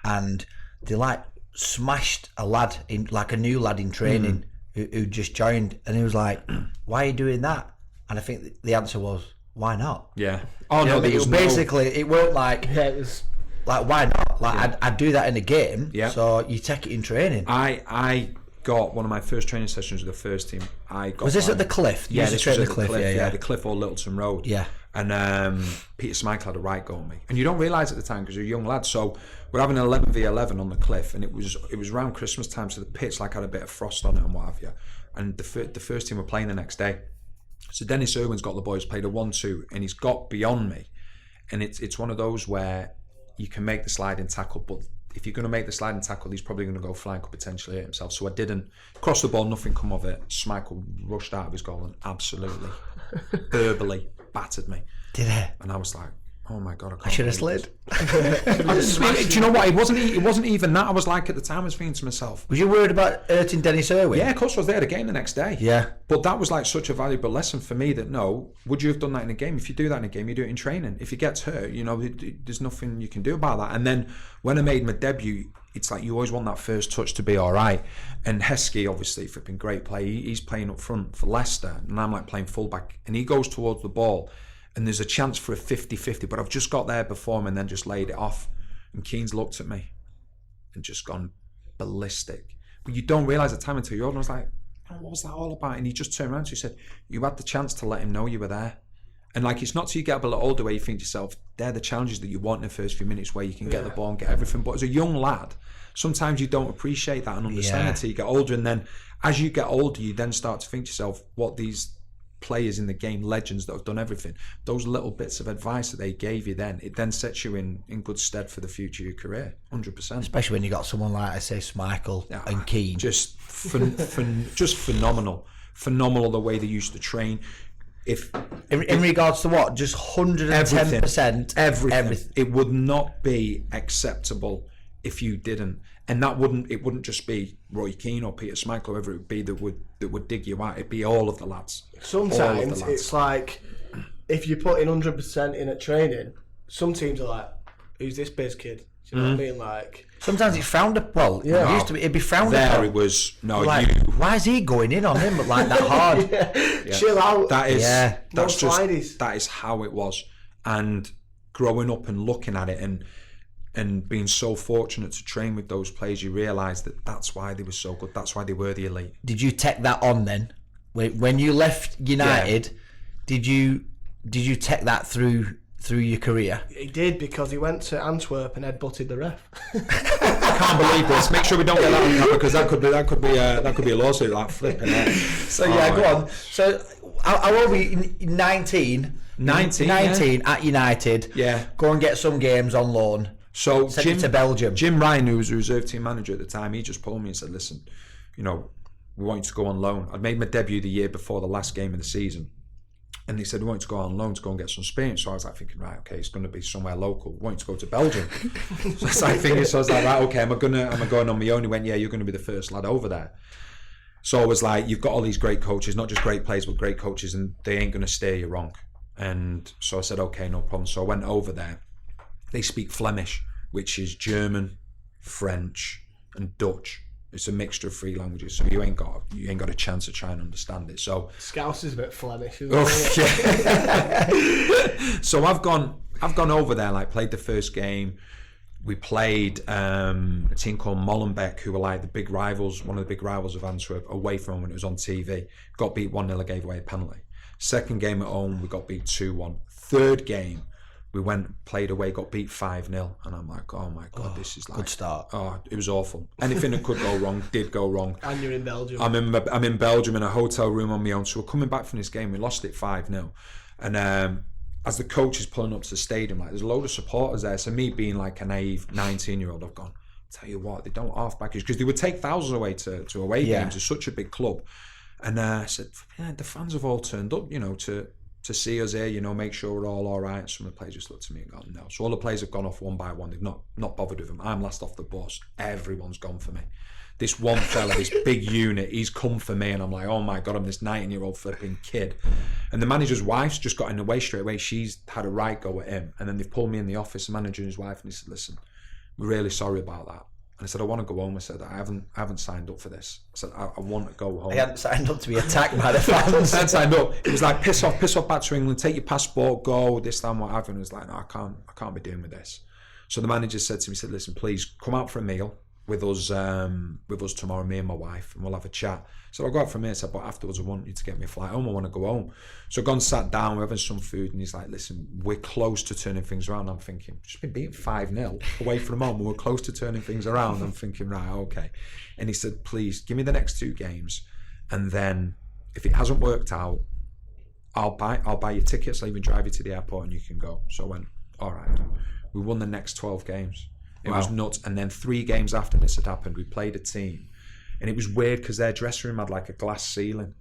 And they like smashed a lad in, like a new lad in training who just joined, and he was like, "Why are you doing that?" And I think the answer was, "Why not?" Yeah. Oh no, it was basically it weren't like it was like, why not? Like I'd do that in a game. Yeah. So you take it in training. I got one of my first training sessions with the first team. Was this at the Cliff? Yeah, this was at the Cliff. Yeah, the Cliff or Littleton Road. Yeah. And Peter Schmeichel had a right go on me, and you don't realise at the time because you're a young lad. So we're having an 11v11 on the Cliff, and it was around Christmas time, so the pitch like had a bit of frost on it and what have you. And the first team were playing the next day. So Dennis Irwin's got the boys played a 1-2, and he's got beyond me, and it's one of those where you can make the sliding tackle, but if you're going to make the sliding tackle, he's probably going to go flying, could potentially hit himself. So I didn't cross the ball, nothing come of it. Schmeichel rushed out of his goal and absolutely verbally battered me. Did he? And I was like, oh my god, I should have slid. Do you know what? It wasn't even that. I was like, at the time, I was thinking to myself, was you worried about hurting Dennis Irwin? Yeah, of course I was there at a game the next day. Yeah. But that was like such a valuable lesson for me that would you have done that in a game? If you do that in a game, you do it in training. If he gets hurt, there's nothing you can do about that. And then when I made my debut, it's like you always want that first touch to be all right. And Heskey, obviously, flipping great play. He's playing up front for Leicester, and I'm like playing fullback, and he goes towards the ball, and there's a chance for a 50-50, but I've just got there before him and then just laid it off. And Keane's looked at me and just gone ballistic. But you don't realise at the time until you're older. I was like, what was that all about? And he just turned around to me and said, you had the chance to let him know you were there. And like, it's not till you get a little older where you think to yourself, they're the challenges that you want in the first few minutes where you can get the ball and get everything. But as a young lad, sometimes you don't appreciate that and understand it until you get older. And then as you get older, you then start to think to yourself what these players in the game, legends that have done everything, those little bits of advice that they gave you then, it then sets you in good stead for the future of your career, 100%. Especially when you got someone like, I say, Schmeichel and Keane. Just just phenomenal the way they used to train. In regards to what? Just 110%? Everything. It would not be acceptable if you didn't. And it wouldn't just be Roy Keane or Peter Schmeichel, whoever it would be that would dig you out. It'd be all of the lads. Sometimes it's like, if you put in 100% in at training, some teams are like, who's this biz kid? Do you know what I mean? Like, sometimes it's frowned upon. Well, it used to be, it'd be frowned upon. There it was, why is he going in on him like that hard? Chill out. That is how it was. And growing up and looking at it and being so fortunate to train with those players, you realise that's why they were so good. That's why they were the elite. Did you take that on then? When you left United, did you take that through your career? He did, because he went to Antwerp and headbutted the ref. I can't believe this. Make sure we don't get that on camera, because that could be a lawsuit, like flipping it. So go on. So how old were you? 19 at United. Yeah. Go and get some games on loan. So Sent to Belgium. Jim Ryan, who was a reserve team manager at the time, he just pulled me and said, listen, we want you to go on loan. I'd made my debut the year before the last game of the season. And they said, we want you to go on loan to go and get some experience. So I was like thinking, right, okay, it's going to be somewhere local. We want you to go to Belgium. So I was like, right, okay, am I going on my own? He went, yeah, you're going to be the first lad over there. So I was like, you've got all these great coaches, not just great players, but great coaches, and they ain't going to steer you wrong. And so I said, okay, no problem. So I went over there. They speak Flemish, which is German, French, and Dutch. It's a mixture of three languages, so you ain't got a chance to try and understand it. So Scouse is a bit Flemish, isn't it? Yeah. So I've gone over there, like played the first game. We played a team called Molenbeek, who were like the big rivals, one of the big rivals of Antwerp, away from when it was on TV. Got beat 1-0, I gave away a penalty. Second game at home, we got beat 2-1. Third game, we went, played away, got beat 5-0, and I'm like, oh my God, this is like... Good start. Oh, it was awful. Anything that could go wrong did go wrong. And you're in Belgium. I'm in Belgium in a hotel room on my own, so we're coming back from this game, we lost it 5-0. And as the coach is pulling up to the stadium, like, there's a load of supporters there, so me being like a naive 19-year-old, I've gone, tell you what, they don't half back, because they would take thousands away to away games. It's such a big club. And I said, the fans have all turned up, to see us here, make sure we're all right. Some of the players just looked at me and gone, no. So all the players have gone off one by one. They've not bothered with them. I'm last off the bus. Everyone's gone for me. This one fella, this big unit, he's come for me, and I'm like, oh my God, I'm this 19-year-old flipping kid. And the manager's wife's just got in the way straight away. She's had a right go at him. And then they've pulled me in the office, the manager and his wife, and he said, listen, we're really sorry about that. And I said, I want to go home. I said, I haven't signed up for this. I said, I want to go home. I hadn't signed up to be attacked by the fans. I hadn't signed up. It was like, piss off back to England, take your passport, go, this, that, and what have you. And I was like, no, I can't be doing with this. So the manager said to me, he said, listen, please come out for a meal with us tomorrow, me and my wife, and we'll have a chat. So I go out for a meal. I said, but afterwards, I want you to get me a flight home. I want to go home. So I've gone, sat down, we're having some food, and he's like, listen, we're close to turning things around. I'm thinking, just been beaten 5-0 away from home, and we're close to turning things around. I'm thinking, right, okay. And he said, please, give me the next 2 games, and then if it hasn't worked out, I'll buy your tickets, I'll even drive you to the airport, and you can go. So I went, all right. We won the next 12 games. It was nuts. And then 3 games after this had happened, we played a team. And it was weird because their dressing room had like a glass ceiling.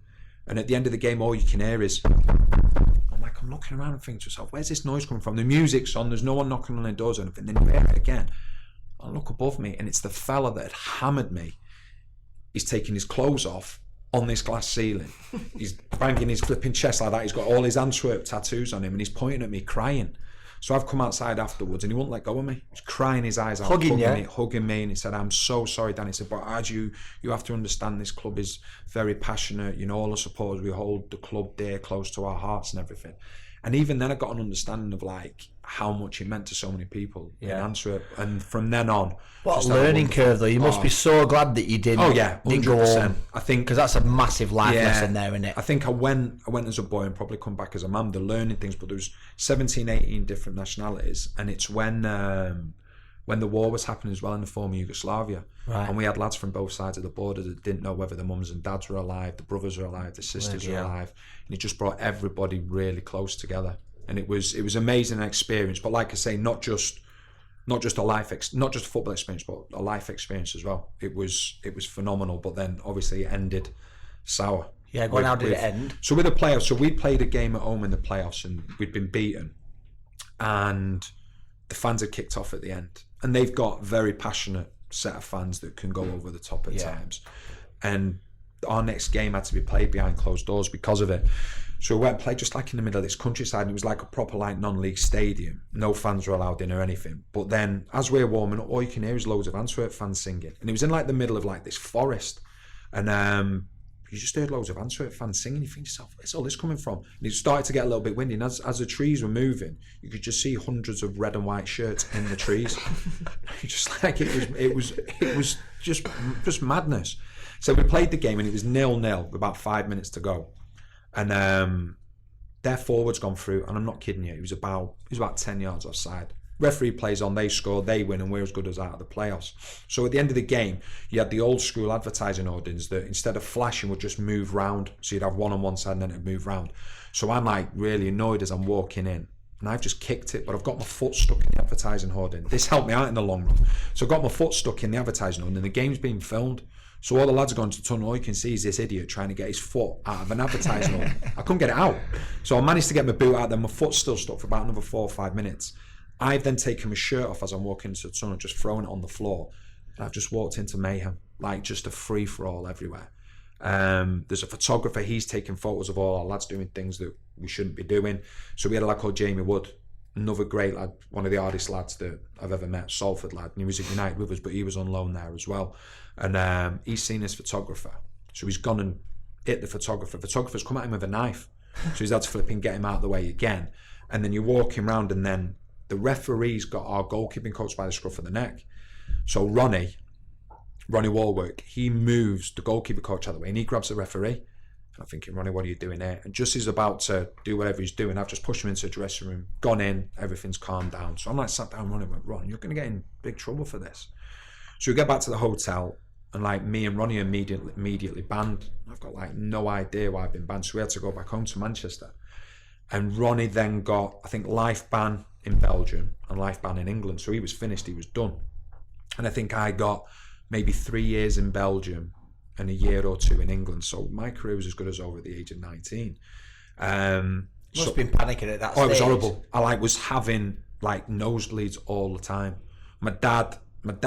And at the end of the game, all you can hear is... I'm looking around and thinking to myself, where's this noise coming from? The music's on, there's no one knocking on their doors or anything. Then you hear it again. I look above me, and it's the fella that had hammered me. He's taking his clothes off on this glass ceiling. He's banging his flipping chest like that. He's got all his Antwerp tattoos on him, and he's pointing at me, crying. So I've come outside afterwards, and he wouldn't let go of me. He was crying his eyes out, hugging me, and he said, I'm so sorry, Dan. He said, but as you have to understand, this club is very passionate. All the supporters, we hold the club dear, close to our hearts and everything. And even then I got an understanding of like how much it meant to so many people in Antwerp. And from then on, what a learning curve though. You must be so glad that you didn't. Oh yeah, 100%. Didn't go home. I think because that's a massive life lesson there, isn't it? I think I went as a boy and probably come back as a man. The learning things, but there was 17, 18 different nationalities, and it's when the war was happening as well in the former Yugoslavia, and we had lads from both sides of the border that didn't know whether the mums and dads were alive, the brothers were alive, the sisters were alive, and it just brought everybody really close together. And it was amazing experience. But like I say, not just not just a football experience, but a life experience as well. It was phenomenal. But then obviously it ended sour. Yeah, how did it end? So with the playoffs, so we played a game at home in the playoffs, and we'd been beaten, and the fans had kicked off at the end, and they've got a very passionate set of fans that can go over the top at times, and our next game had to be played behind closed doors because of it. So we went and played just like in the middle of this countryside, and it was like a proper like non-league stadium. No fans were allowed in or anything. But then as we're warming up, all you can hear is loads of Antwerp fans singing. And it was in like the middle of like this forest. And you just heard loads of Antwerp fans singing. You think to yourself, where's all this coming from? And it started to get a little bit windy. And as the trees were moving, you could just see hundreds of red and white shirts in the trees. Just like it was just madness. So we played the game, and it was 0-0 with about 5 minutes to go. And their forward's gone through, and I'm not kidding you, he was about 10 yards offside. Referee plays on, they score, they win, and we're as good as out of the playoffs. So at the end of the game, you had the old school advertising hoardings that instead of flashing would just move round. So you'd have one on one side and then it'd move round. So I'm like really annoyed as I'm walking in, and I've just kicked it, but I've got my foot stuck in the advertising hoarding. This helped me out in the long run. So I've got my foot stuck in the advertising hoarding, and the game's being filmed. So all the lads are going to the tunnel. All you can see is this idiot trying to get his foot out of an advertising hoarding. I couldn't get it out. So I managed to get my boot out there. My foot's still stuck for about another 4 or 5 minutes. I've then taken my shirt off as I'm walking into the tunnel, just throwing it on the floor. And I've just walked into mayhem, like just a free-for-all everywhere. There's a photographer. He's taking photos of all our lads doing things that we shouldn't be doing. So we had a lad called Jamie Wood, another great lad, one of the hardest lads that I've ever met, Salford lad. And he was at United with us, but he was on loan there as well. And he's seen his photographer. So he's gone and hit the photographer. The photographer's come at him with a knife. So he's had to flip and get him out of the way again. And then you're walking around, and then the referee's got our goalkeeping coach by the scruff of the neck. So Ronnie Warwick, he moves the goalkeeper coach out of the way, and he grabs the referee. And I'm thinking, Ronnie, what are you doing here? And just as he's about to do whatever he's doing, I've just pushed him into the dressing room, gone in, everything's calmed down. So I'm like sat down, Ronnie went, Ron, you're going to get in big trouble for this. So we get back to the hotel, and like me and Ronnie immediately banned. I've got like no idea why I've been banned. So we had to go back home to Manchester. And Ronnie then got, I think, life ban in Belgium and life ban in England. So he was finished, he was done. And I think I got maybe 3 years in Belgium and a year or 2 in England. So my career was as good as over at the age of 19. Must have been panicking at that stage. Oh, it was horrible. I was having like nosebleeds all the time. My dad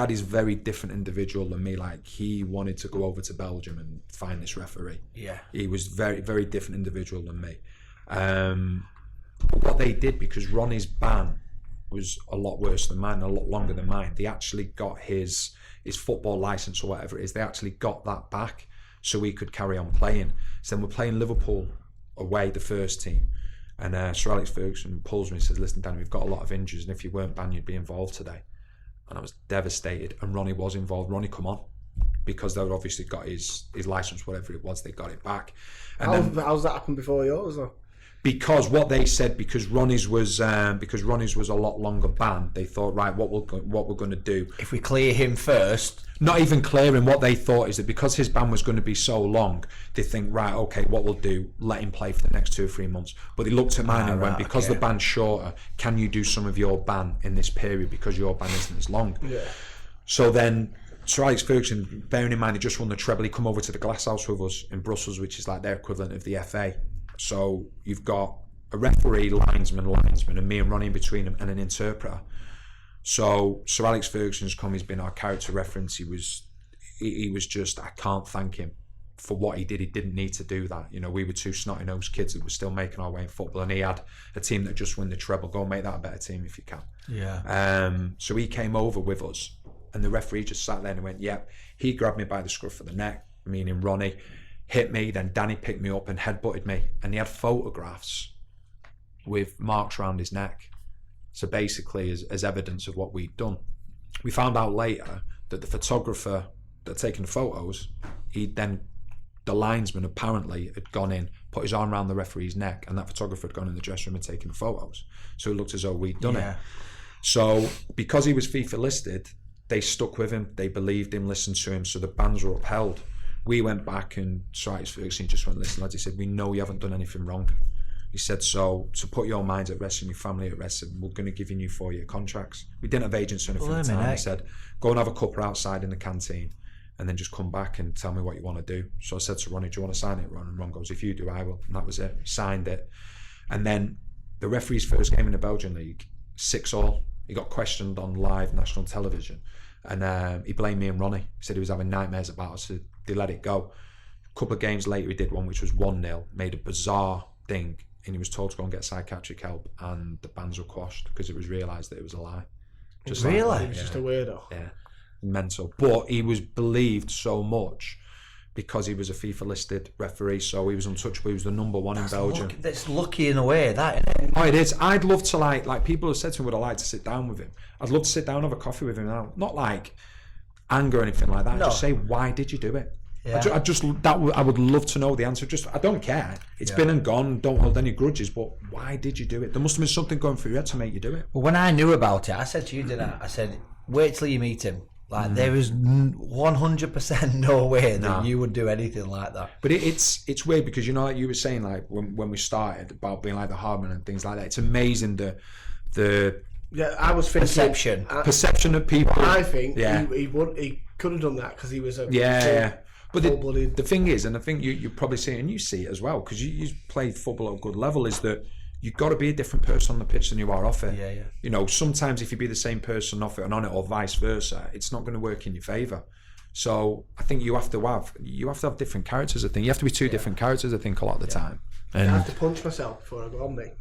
is a very different individual than me. Like, he wanted to go over to Belgium and find this referee. Yeah. He was very, very different individual than me. But what they did, because Ronnie's ban was a lot worse than mine, a lot longer than mine, they actually got his football license or whatever it is, they actually got that back so he could carry on playing. So then we're playing Liverpool away, the first team. And Sir Alex Ferguson pulls me and says, listen, Danny, we've got a lot of injuries, and if you weren't banned, you'd be involved today. And I was devastated, and Ronnie was involved. Ronnie, come on, because they'd obviously got his license, whatever it was, they got it back. And how's that happened before yours though? Because what they said, because Ronnie's was a lot longer ban, they thought, right, what we're going to do, if we clear him first. Not even clearing, what they thought is that because his ban was going to be so long, they think, right, okay, what we'll do, let him play for the next 2 or 3 months. But they looked at mine and went, because the ban's shorter, can you do some of your ban in this period because your ban isn't as long? Yeah. So then Sir Alex Ferguson, bearing in mind he just won the treble, he come over to the Glass House with us in Brussels, which is like their equivalent of the FA. So you've got a referee, linesman, and me and Ronnie in between them, and an interpreter. So Sir Alex Ferguson's come, he's been our character reference. He was just, I can't thank him for what he did. He didn't need to do that. You know, we were 2 snotty-nosed kids that were still making our way in football, and he had a team that just won the treble. Go and make that a better team if you can. Yeah. So he came over with us, and the referee just sat there and went, yep. He grabbed me by the scruff of the neck, meaning Ronnie, hit me, then Danny picked me up and headbutted me, and he had photographs with marks around his neck. So basically, as evidence of what we'd done. We found out later that the photographer that had taken the photos, the linesman apparently had gone in, put his arm around the referee's neck, and that photographer had gone in the dressing room and taken the photos. So it looked as though we'd done it. So because he was FIFA listed, they stuck with him, they believed him, listened to him, so the bans were upheld. We went back and Sir Ferguson just went, listen lads, he said, we know you haven't done anything wrong. He said, so to put your minds at rest and your family at rest, we're going to give you new 4-year contracts. We didn't have agents or anything at the time. He said, go and have a cuppa outside in the canteen and then just come back and tell me what you want to do. So I said to Ronnie, do you want to sign it, Ron? And Ron goes, if you do, I will. And that was it. He signed it. And then the referee's first game in the Belgian League, 6-6. He got questioned on live national television. And he blamed me and Ronnie. He said he was having nightmares about us, so they let it go. A couple of games later, he did one which was 1-0, made a bizarre thing, and he was told to go and get psychiatric help, and the bans were quashed because it was realised that it was a lie. Just really? Like, he was just a weirdo. Yeah, mental. But he was believed so much because he was a FIFA listed referee, so he was untouchable. He was the number one in Belgium. That's lucky in a way, that, isn't it? Oh, it is. I'd love to like people have said to me, would I like to sit down with him? I'd love to sit down and have a coffee with him now. Not like anger or anything like that. No. Just say, why did you do it? Yeah. I would love to know the answer. I don't care. It's been and gone. Don't hold any grudges. But why did you do it? There must have been something going through your head to make you do it. Well, when I knew about it, I said to you, didn't I? I said, wait till you meet him. Like there is 100% no way that you would do anything like that. But it's weird because, you know, like you were saying, like when we started about being like the hardman and things like that. It's amazing the I was thinking perception of people. I think he could have done that because he was a But the thing is, and I think you probably see it, and you see it as well, because you played football at a good level, is that you've got to be a different person on the pitch than you are off it. Yeah. You know, sometimes if you be the same person off it and on it, or vice versa, it's not going to work in your favour. So I think you have to have different characters. I think you have to be two different characters. I think a lot of the time. And I have to punch myself before I go on me.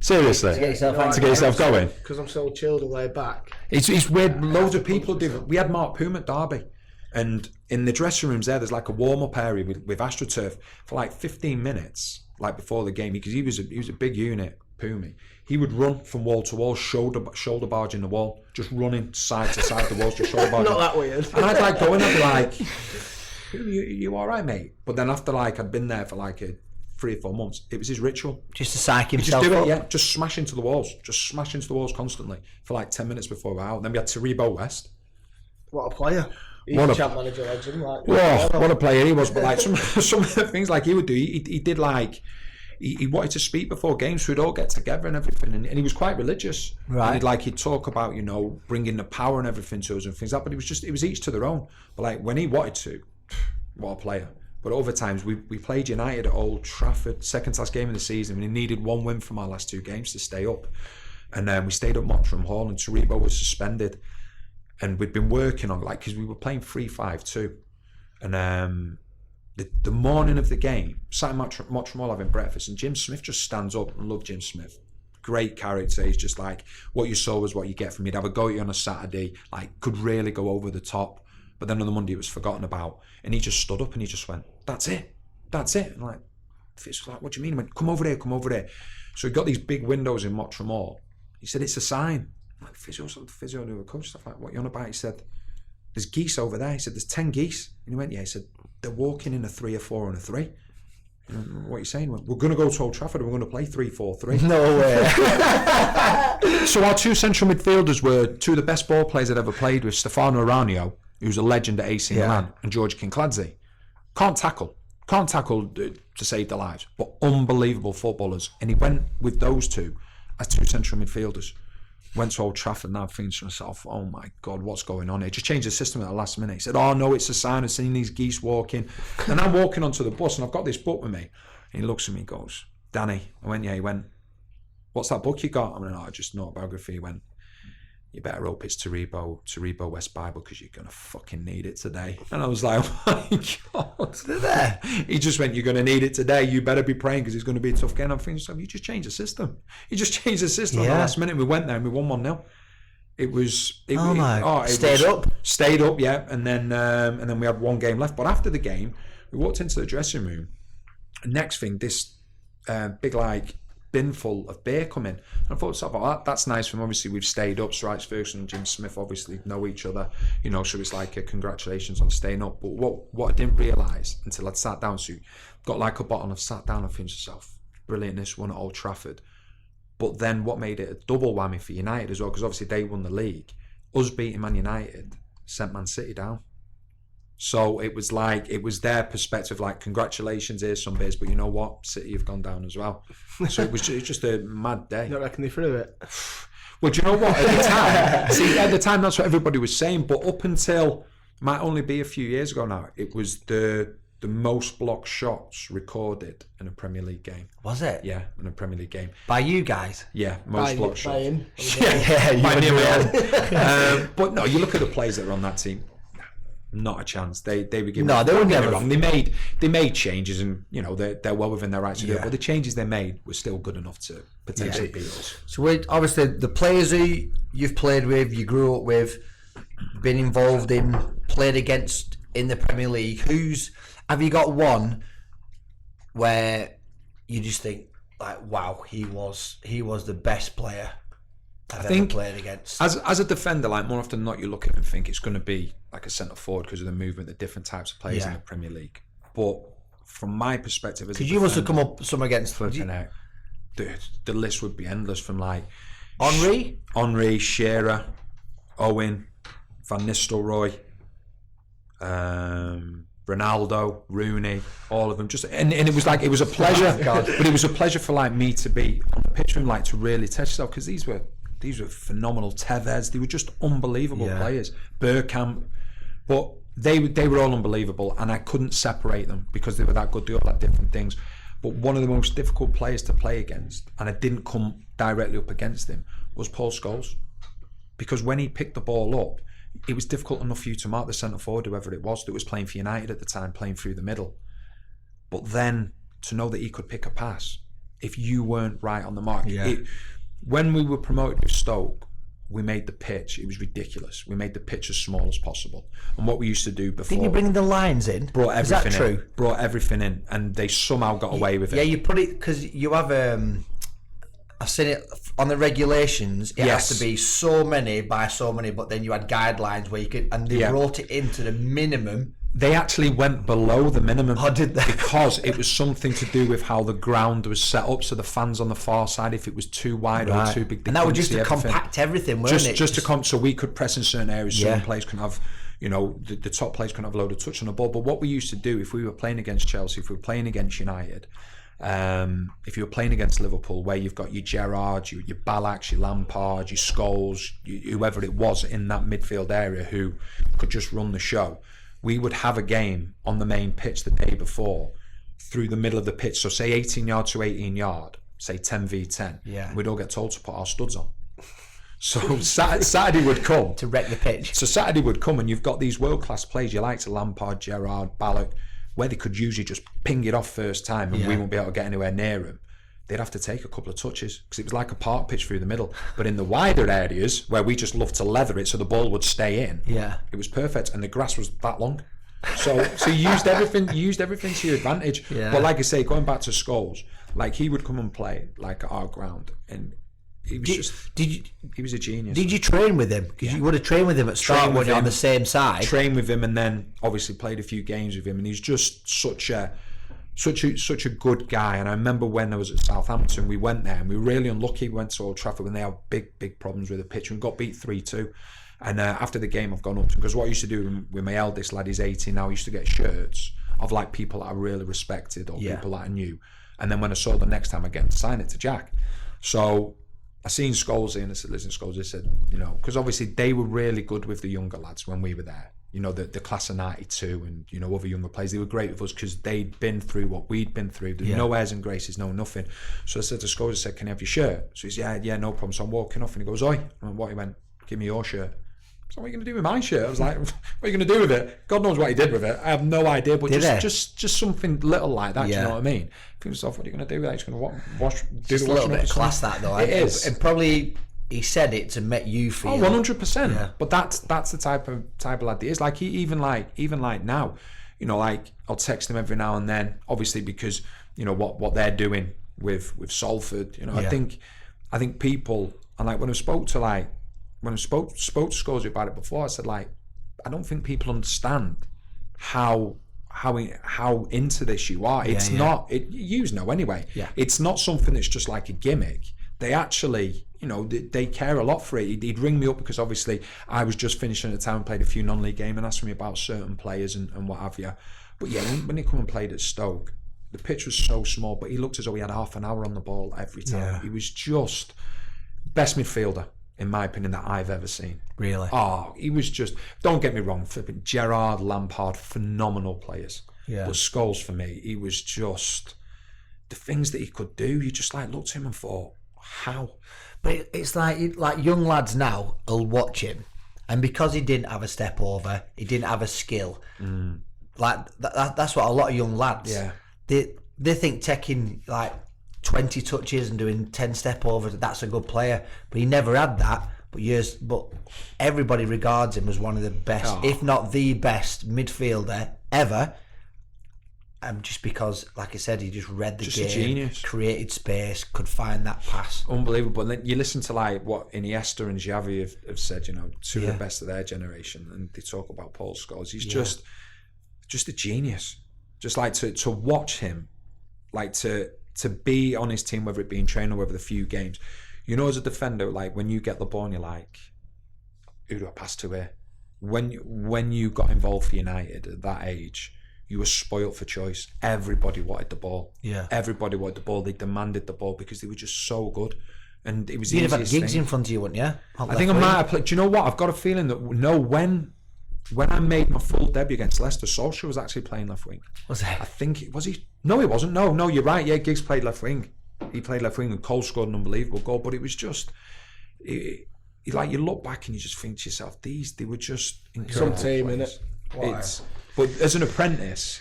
Seriously, to get yourself going. Because I'm so chilled and laid back. It's weird. Loads of people do. We had Mark Poom at Derby. And in the dressing rooms there's like a warm-up area with AstroTurf for like 15 minutes, like before the game, because he was a big unit, Poomy. He would run from wall to wall, shoulder barging the wall, just running side to side the walls, just shoulder barging. Not that weird. And I'd like go in and I'd be like, you all right, mate? But then after I'd been there for 3 or 4 months, it was his ritual. Just to psych himself up. Yeah, just smash into the walls constantly for 10 minutes before we're out. And then we had Taribo West. What a player. He's a champ manager legend. What a player he was. But some of the things he would do, he did he wanted to speak before games, so we'd all get together and everything, and he was quite religious. Right. And he'd talk about, bringing the power and everything to us and things like that, but it was each to their own. But when he wanted to, what a player. But over times we played United at Old Trafford, second last game of the season, and he needed one win from our last 2 games to stay up. And we stayed at Mottram Hall, and Taribo was suspended. And we'd been working on because we were playing 3-5-2, and the morning of the game, sat in Mottram Hall having breakfast, and Jim Smith just stands up. And love Jim Smith, great character. He's just what you saw was what you get from me. He'd have a go at you on a Saturday, could really go over the top, but then on the Monday it was forgotten about, and he just stood up and he just went, "That's it." And Fitz was what do you mean? He went, come over there. So he got these big windows in Mottram Hall. He said, it's a sign. Physio knew a coach, stuff what you on about? He said, there's geese over there. He said, there's 10 geese. And he went, yeah. He said, they're walking in a 3, a 4 and a 3. What are you saying? We're going to go to Old Trafford and we're going to play 3-4-3. No way. So our 2 central midfielders were 2 of the best ball players I'd ever played with, Stefano Aranio, who's a legend at AC Milan, and George Kinkladze. Can't tackle to save their lives, but unbelievable footballers. And he went with those 2 as 2 central midfielders. Went to Old Trafford, and I'm thinking to myself, oh my God, what's going on here? Just changed the system at the last minute. He said, oh no, it's a sign. I've seen these geese walking. And I'm walking onto the bus, and I've got this book with me. And he looks at me and goes, Danny. I went, yeah. He went, what's that book you got? I went, no, just an autobiography. He went, you better hope it's Taribo West Bible, because you're going to fucking need it today. And I was like, oh my God. He just went, you're going to need it today. You better be praying, because it's going to be a tough game. I'm thinking, so you just changed the system. At the last minute. We went there and we won 1-0. Stayed up, yeah. And then we had 1 game left. But after the game, we walked into the dressing room. Next thing, this big bin full of beer coming. And I thought, that's nice from, obviously we've stayed up, so Alex Ferguson and Jim Smith obviously know each other, you know, so it's like a congratulations on staying up. But what I didn't realise until I'd sat down, so got like a bottle, and I've sat down and finished myself, brilliant, this one at Old Trafford. But then what made it a double whammy for United as well, because obviously they won the league, us beating Man United sent Man City down. So it was like, it was their perspective, like, congratulations, here's some beers, but you know what, City have gone down as well. So it was just a mad day. You don't reckon they threw it? Well, do you know what, at the time that's what everybody was saying, but up until, might only be a few years ago now, it was the most blocked shots recorded in a Premier League game. Was it? Yeah, in a Premier League game. By you guys? Yeah, most blocked shots. By him? By Neil. But no, you look at the players that are on that team, not a chance. They were giving. No, they were never wrong. They made changes, and you know they're well within their rights to do it. But the changes they made were still good enough to potentially beat us. So obviously the players who you've played with, you grew up with, been involved in, played against in the Premier League. Have you got one where you just think like, wow, he was the best player I've ever played against? As a defender, like more often than not, you look at it and think it's going to be like a centre forward because of the movement, the different types of players in the Premier League. But from my perspective, as a defender, you must have come up some against flipping out. The list would be endless, from like Henry, Shearer, Owen, Van Nistelrooy, Ronaldo, Rooney, all of them. And it was like, it was a pleasure, but it was a pleasure for like me to be on the pitch and like to really test yourself, because these were phenomenal. Tevez, they were just unbelievable players. Bergkamp, but they were all unbelievable, and I couldn't separate them because they were that good. They all had different things. But one of the most difficult players to play against, and I didn't come directly up against him, was Paul Scholes, because when he picked the ball up, it was difficult enough for you to mark the centre forward, whoever it was that was playing for United at the time, playing through the middle. But then to know that he could pick a pass if you weren't right on the mark. When we were promoted with Stoke, we made the pitch, it was ridiculous. We made the pitch as small as possible. And what we used to do before... Didn't you bring the lines in? Brought everything Is that true? in. Brought everything in, and they somehow got away with it. Yeah, you put it, because you have... I've seen it on the regulations. It has to be so many by so many, but then you had guidelines where you could, and they wrote it into the minimum. They actually went below the minimum. Oh, did they? Because it was something to do with how the ground was set up, so the fans on the far side, if it was too wide or too big, and that was just to compact everything, weren't it? Just to come, so we could press in certain areas. Certain players couldn't have, you know, the top players couldn't have a load of touch on the ball. But what we used to do, if we were playing against Chelsea, if we were playing against United, if you were playing against Liverpool, where you've got your Gerrard, your Ballack, your Lampard, your Scholes, whoever it was in that midfield area who could just run the show, we would have a game on the main pitch the day before through the middle of the pitch. So say 18 yard to 18 yard, say 10v10. Yeah. We'd all get told to put our studs on. So Saturday would come. To wreck the pitch. So Saturday would come, and you've got these world-class players, you like to Lampard, Gerrard, Ballack, where they could usually just ping it off first time and we won't be able to get anywhere near them. They'd have to take a couple of touches, because it was like a park pitch through the middle. But in the wider areas where we just loved to leather it so the ball would stay in, it was perfect, and the grass was that long. So you used everything to your advantage. But like I say, going back to Scholes, like he would come and play like at our ground, and he was he was a genius. Did you train with him? Because you would have trained with him at start when you're on the same side. Trained with him, and then obviously played a few games with him, and he's just such a good guy. And I remember when I was at Southampton, we went there and we were really unlucky. We went to Old Trafford when they had big problems with the pitch, and got beat 3-2. And after the game, I've gone up, because what I used to do with my eldest lad, he's 18 now, I used to get shirts of like people that I really respected or people that I knew. And then when I saw the next time, I get to sign it to Jack. So I seen Scholes in, I said, listen, Scholes, I said, you know, because obviously they were really good with the younger lads when we were there. You know, the class of 92 and, you know, other younger players, they were great with us because they'd been through what we'd been through. There's no airs and graces, no nothing. So I said to Scholes, I said, can I have your shirt? So he's, yeah, no problem. So I'm walking off and he goes, oi. I went, what? He went, give me your shirt. So what are you going to do with my shirt? I was like, what are you going to do with it? God knows what he did with it. I have no idea, but just something little like that, do you know what I mean? Think to myself, what are you going to do with that? He's going to wash, do just the a little bit of class that though. It is. And probably he said it to make you feel. 100%. Yeah. But that's the type of lad he is. Like even like now, you know, like I'll text him every now and then, obviously because, you know, what they're doing with Salford. You know, I think people, and like when I spoke to Scholes about it before, I said, like, I don't think people understand how into this you are. It's not. You know anyway. Yeah. It's not something that's just like a gimmick. They actually, you know, they care a lot for it. He'd ring me up because obviously I was just finishing at the time and played a few non-league games and asked me about certain players and what have you. But yeah, when he come and played at Stoke, the pitch was so small, but he looked as though he had half an hour on the ball every time. Yeah. He was just best midfielder, in my opinion, that I've ever seen. Really? Oh, he was just, don't get me wrong, flipping Gerrard, Lampard, phenomenal players. Yeah. But Scholes, for me, he was just, the things that he could do, you just like looked at him and thought, how? But it's like young lads now will watch him, and because he didn't have a step over, he didn't have a skill. Like that's what a lot of young lads. Yeah. They think taking like 20 touches and doing 10 step overs, that's a good player, but he never had that. But everybody regards him as one of the best, if not the best midfielder ever. Just because, like I said, he just read the game, a genius. Created space, could find that pass. Unbelievable. And then you listen to like what Iniesta and Xavi have said, you know, two of the best of their generation, and they talk about Paul Scholes. He's just a genius. Just like to watch him, like to be on his team, whether it be in training or over the few games. You know, as a defender, like when you get the ball and you're like, who do I pass to here? When you got involved for United at that age, you were spoilt for choice. Everybody wanted the ball. Yeah. Everybody wanted the ball. They demanded the ball because they were just so good. And it was You'd have had gigs in front of you, wouldn't you? I think I might have played. Do you know what? I've got a feeling that when I made my full debut against Leicester, Solskjaer was actually playing left wing. Was it? I think was he? No, he wasn't. No, you're right. Yeah, Giggs played left wing. He played left wing and Cole scored an unbelievable goal. But it was just, like you look back and you just think to yourself, they were just incredible. Some team, innit? But as an apprentice,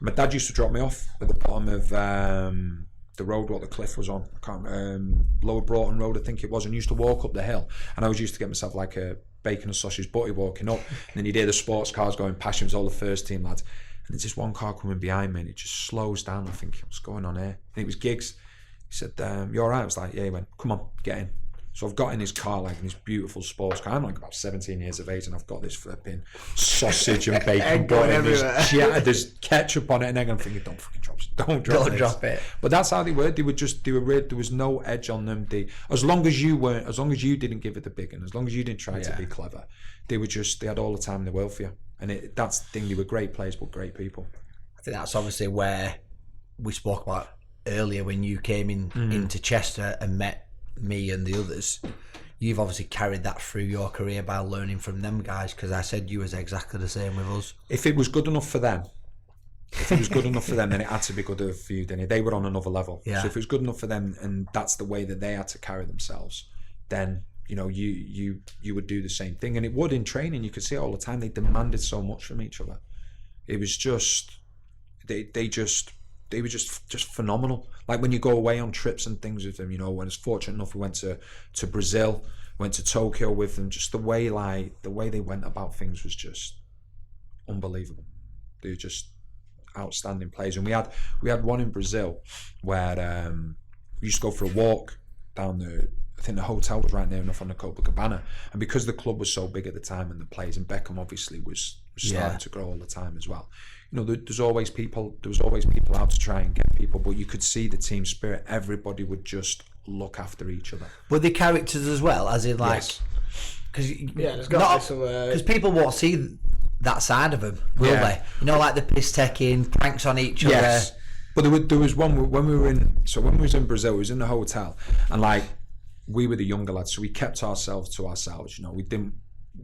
my dad used to drop me off at the bottom of the road what the cliff was on. I can't Lower Broughton Road, I think it was, and used to walk up the hill. And I always used to get myself like a bacon and sausage butty walking up. And then you'd hear the sports cars going past you, it was all the first team lads. And there's this one car coming behind me and it just slows down. I think, what's going on here? And it was Giggs. He said, you all right? I was like, yeah. He went, come on, get in. So I've got in his car, like in his beautiful sports car. I'm like about 17 years of age and I've got this flipping sausage and bacon going everywhere. There's ketchup on it and I'm thinking, don't fucking drop it. But that's how they were. They were red. There was no edge on them. As long as you didn't give it the big one, as long as you didn't try to be clever, they had all the time in the world for you. And that's the thing, they were great players but great people. I think that's obviously where we spoke about earlier when you came into Chester and met me and the others. You've obviously carried that through your career by learning from them guys, because I said you was exactly the same with us. If it was good enough for them, then it had to be good for you, didn't it? They were on another level. Yeah. So if it was good enough for them and that's the way that they had to carry themselves, then you know you would do the same thing. And it would in training, you could see it all the time. They demanded so much from each other. It was just they were just phenomenal. Like when you go away on trips and things with them, you know, when I was fortunate enough, we went to Brazil, went to Tokyo with them, just the way they went about things was just unbelievable. They were just outstanding players. And we had one in Brazil where we used to go for a walk down the, I think the hotel was right near enough on the Copacabana, and because the club was so big at the time and the players, and Beckham obviously was starting to grow all the time as well. You know, there was always people out to try and get people, but you could see the team spirit. Everybody would just look after each other. Were they characters as well, as in like, because people won't see that side of them, will they? You know, like the piss taking, pranks on each other. But there was one when we was in Brazil, we was in the hotel, and like we were the younger lads, so we kept ourselves to ourselves. You know, we didn't.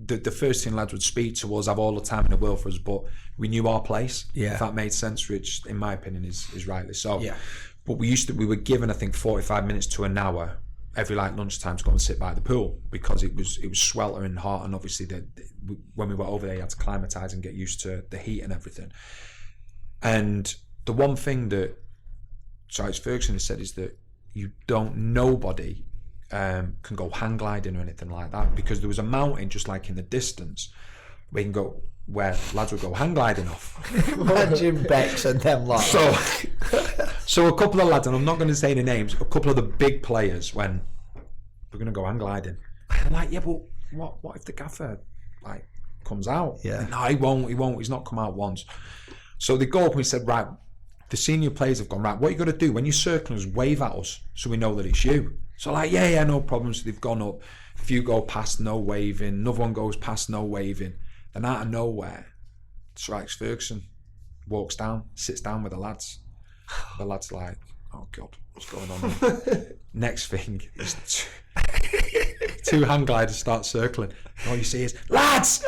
The first team lads would speak to us, have all the time in the world for us, but we knew our place. Yeah. If that made sense, which in my opinion is rightly so. Yeah. But we were given, I think, 45 minutes to an hour every like lunchtime to go and sit by the pool, because it was sweltering hot, and obviously when we were over there, you had to climatise and get used to the heat and everything. And the one thing that Ferguson has said is that nobody can go hang gliding or anything like that, because there was a mountain just like in the distance where lads would go hang gliding off. Imagine Becks and them lot. So So a couple of lads, and I'm not going to say the names, a couple of the big players went, we're going to go hang gliding. I'm like, yeah, but what if the gaffer like comes out? Yeah. No, he won't. He's not come out once. So they go up and we said, right, the senior players have gone, right, what you got to do when you're circling us, wave at us so we know that it's you. So like, yeah, no problem. So they've gone up. A few go past, no waving. Another one goes past, no waving. Then out of nowhere, Sir Alex Ferguson walks down, sits down with the lads. The lad's like, oh God, what's going on here? Next thing is two hang gliders start circling. And all you see is, lads!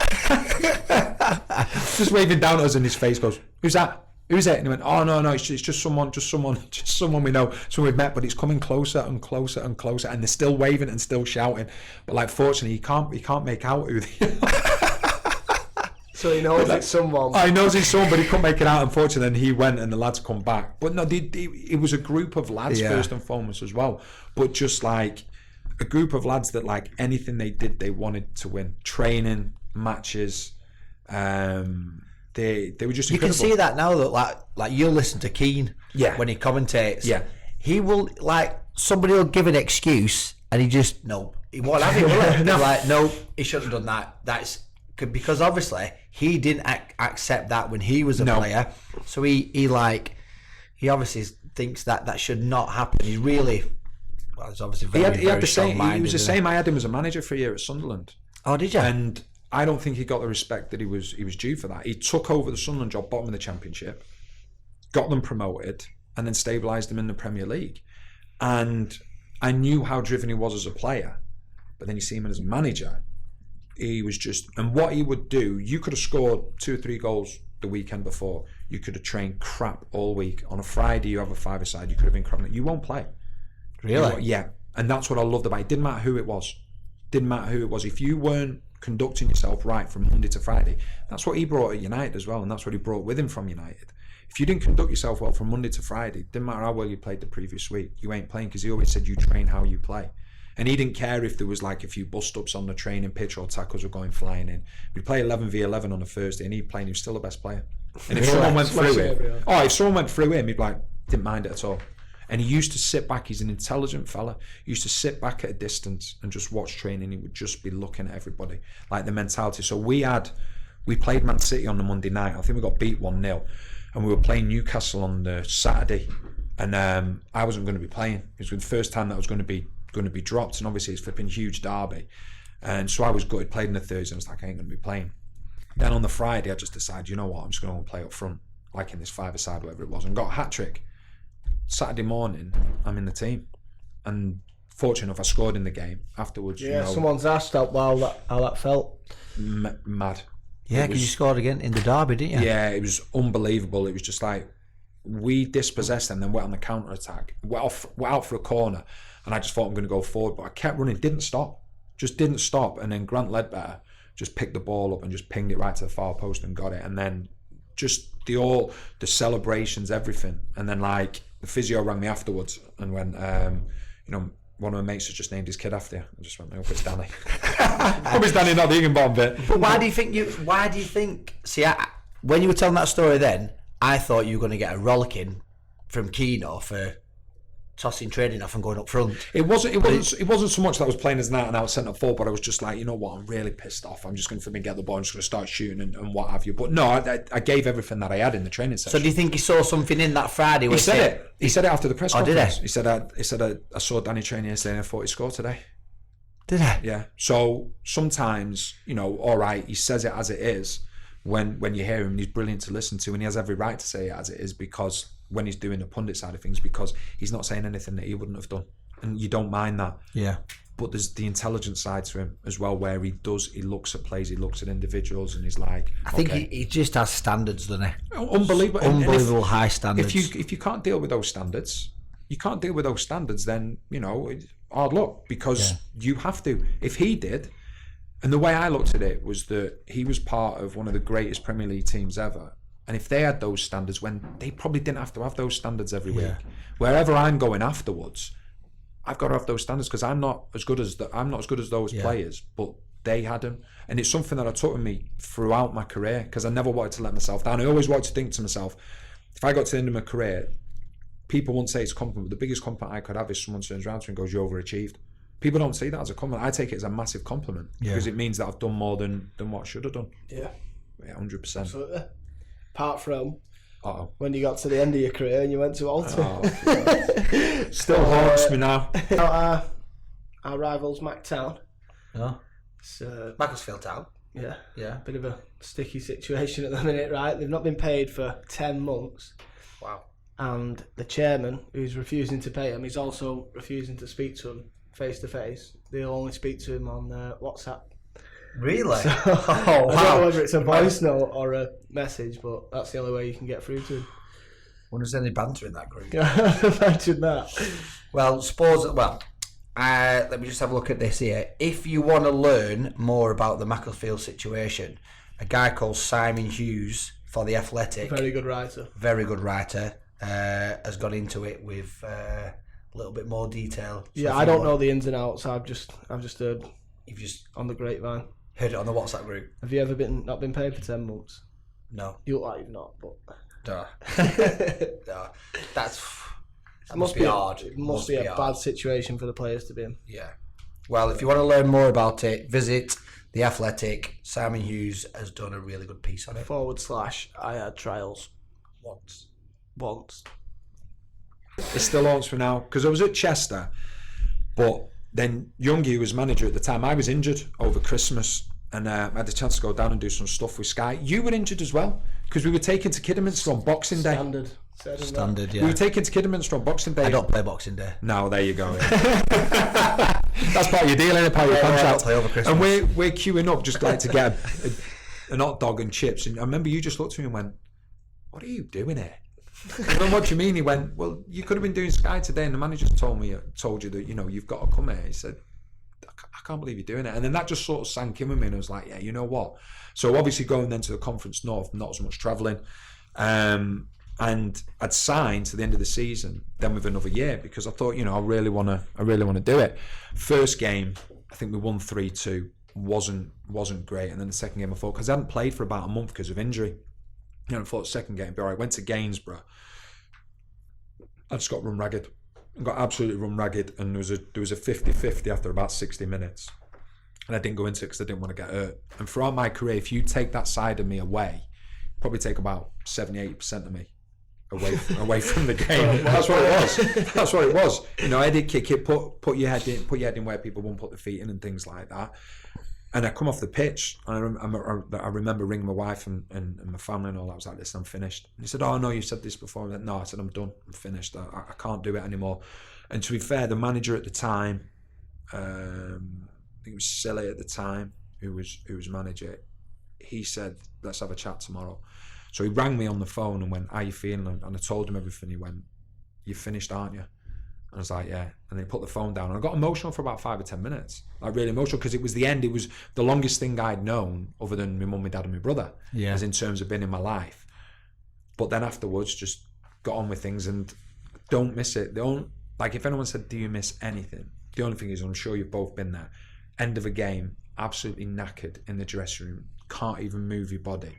Just waving down at us, and his face goes, who's that? Who's it? And he went, oh no, it's just someone we know, someone we've met, but it's coming closer and closer and closer, and they're still waving and still shouting. But like, fortunately, he can't make out who they are. So he knows it's someone. I knows it's someone, but he couldn't make it out, unfortunately. And he went, and the lads come back. But no, it was a group of lads first and foremost as well. But just like a group of lads that like anything they did, they wanted to win. Training, matches. They were just incredible. You can see that now that like you'll listen to Keane when he commentates. Yeah. He will, like, somebody will give an excuse and he just, no, he won't have it, will he? No. Like, no, he shouldn't have done that. That's because obviously he didn't accept that when he was a player. So he obviously thinks that should not happen. He's really, well, he's obviously very, he had the same. strong-minded, He was the isn't same. I had him as a manager for a year at Sunderland. Oh, did you? And I don't think he got the respect that he was due for that. He took over the Sunderland job, bottom of the Championship, got them promoted, and then stabilised them in the Premier League. And I knew how driven he was as a player, but then you see him as a manager, he was just, and what he would do, you could have scored 2 or 3 goals the weekend before, you could have trained crap all week. On a Friday, you have a 5-a-side, you could have been crap. You won't play. Really? Yeah. And that's what I loved about it. It didn't matter who it was. If you weren't conducting yourself right from Monday to Friday, that's what he brought at United as well, and that's what he brought with him from United. If you didn't conduct yourself well from Monday to Friday, didn't matter how well you played the previous week, you ain't playing, because he always said you train how you play. And he didn't care if there was like a few bust-ups on the training pitch or tackles were going flying in. We'd play 11v11 on a Thursday and he'd play and he was still the best player. And if someone went through him, he'd be like, didn't mind it at all. And he used to sit back, he's an intelligent fella, he used to sit back at a distance and just watch training. He would just be looking at everybody, like the mentality. So we played Man City on the Monday night, I think we got beat 1-0, and we were playing Newcastle on the Saturday, and I wasn't going to be playing. It was the first time that I was going to be dropped, and obviously it's flipping huge derby. And so I was good, played on the Thursday, and I was like, I ain't going to be playing. Then on the Friday, I just decided, you know what, I'm just going to play up front, like in this 5-a-side, whatever it was, and got a hat-trick. Saturday morning, I'm in the team, and fortunate enough, I scored in the game afterwards. Yeah, someone's asked how that felt. Mad. Yeah, because you scored again in the derby, didn't you? Yeah, it was unbelievable. It was just like we dispossessed them, then went on the counter attack, went out for a corner, and I just thought I'm going to go forward, but I kept running, didn't stop, and then Grant Ledbetter just picked the ball up and just pinged it right to the far post and got it, and then just the celebrations, everything, and then like the physio rang me afterwards and went, one of my mates has just named his kid after you. I just went, I hope it's Danny. I hope it's Danny, not the Higginbotham bit. But why do you think? See, when you were telling that story, then I thought you were going to get a rollicking from Keane for tossing training off and going up front. It wasn't so much that I was playing as an out centre forward, but I was just like, you know what, I'm really pissed off. I'm just going to get the ball. I'm just going to start shooting and what have you. But no, I gave everything that I had in the training session. So do you think he saw something in that Friday? He said it. He said it after the press conference. Did he said I saw Danny training yesterday and I thought he scored today. Did I? Yeah. So sometimes, all right, he says it as it is. When you hear him, he's brilliant to listen to, and he has every right to say it as it is, because when he's doing the pundit side of things, because he's not saying anything that he wouldn't have done, and you don't mind that. Yeah. But there's the intelligent side to him as well, where he looks at plays, he looks at individuals, and he's like, I think he just has standards, doesn't he? Unbelievable, unbelievable high standards. If you can't deal with those standards, then hard luck, because you have to. If he did. And the way I looked at it was that he was part of one of the greatest Premier League teams ever. And if they had those standards, when they probably didn't have to have those standards every week. Wherever I'm going afterwards, I've got to have those standards, because I'm not as good as those players, but they had them. And it's something that I took with me throughout my career, because I never wanted to let myself down. I always wanted to think to myself, if I got to the end of my career, people won't say it's a compliment, but the biggest compliment I could have is someone turns around to me and goes, "You overachieved." People don't see that as a compliment. I take it as a massive compliment because it means that I've done more than what I should have done. Yeah. 100%. Absolutely. Apart from when you got to the end of your career and you went to Alton. Still haunts me now. Our rivals, Mactown. Oh. It's, Macclesfield Town. Yeah. Bit of a sticky situation at the minute, right? They've not been paid for 10 months. Wow. And the chairman, who's refusing to pay him, he's also refusing to speak to him face to face. They'll only speak to him on WhatsApp. Really? So, I don't know whether it's a voice note or a message, but that's the only way you can get through to him. Wonder if there's any banter in that group. Imagine that. Well, let me just have a look at this here. If you want to learn more about the Macclesfield situation, a guy called Simon Hughes for The Athletic, Very good writer, has gone into it with a little bit more detail. So I don't know the ins and outs. I've just heard. You've just on the grapevine. Heard it on the WhatsApp group. Have you ever not been paid for 10 months? No. You look like you've not, but No. That must be hard. It must be a bad situation for the players to be in. Yeah. Well, if you want to learn more about it, visit The Athletic. Simon Hughes has done a really good piece on it. / I had trials Once. It still haunts me now because I was at Chester, but then Youngie, who was manager at the time, I was injured over Christmas and I had the chance to go down and do some stuff with Sky. You were injured as well because we were taken to Kidderminster on Boxing Day. Standard, yeah. We were taken to Kidderminster on Boxing Day. I don't play Boxing Day. No, there you go. Yeah. That's part of your deal, isn't it? Part of your contract. Play over Christmas. And we're queuing up just like to get an hot dog and chips. And I remember you just looked at me and went, "What are you doing here?" And then, "What do you mean?" He went, "Well, you could have been doing Sky today, and the manager told you that you've got to come here." He said, "I can't believe you're doing it." And then that just sort of sank in with me, and I was like, "Yeah, you know what?" So obviously going then to the Conference North, not as much travelling, and I'd signed to the end of the season, then with another year because I thought, I really want to do it. First game, I think we won 3-2, wasn't great, and then the second game I thought because I hadn't played for about a month because of injury. I thought the second game would be all right. Went to Gainsborough. I just got run ragged. I got absolutely run ragged, and there was a 50-50 after about 60 minutes. And I didn't go into it because I didn't want to get hurt. And throughout my career, if you take that side of me away, probably take about 70-80% of me away from the game. That's what it was. I did kick it, put your head in where people won't put their feet in and things like that. And I come off the pitch, and I remember ringing my wife and my family and all that. I was like, "Listen, I'm finished." And he said, "Oh no, you said this before." I went, "No," I said, "I'm done. I'm finished. I can't do it anymore." And to be fair, the manager at the time, I think it was Silly at the time, who was manager. He said, "Let's have a chat tomorrow." So he rang me on the phone and went, "How you feeling?" And I told him everything. He went, "You're finished, aren't you?" And I was like, "Yeah." And then he put the phone down. And I got emotional for about 5 or 10 minutes. Like really emotional because it was the end. It was the longest thing I'd known other than my mum, my dad and my brother. Yeah. As in terms of being in my life. But then afterwards, just got on with things and don't miss it. If anyone said, "Do you miss anything?" The only thing is, I'm sure you've both been there. End of a game, absolutely knackered in the dressing room. Can't even move your body.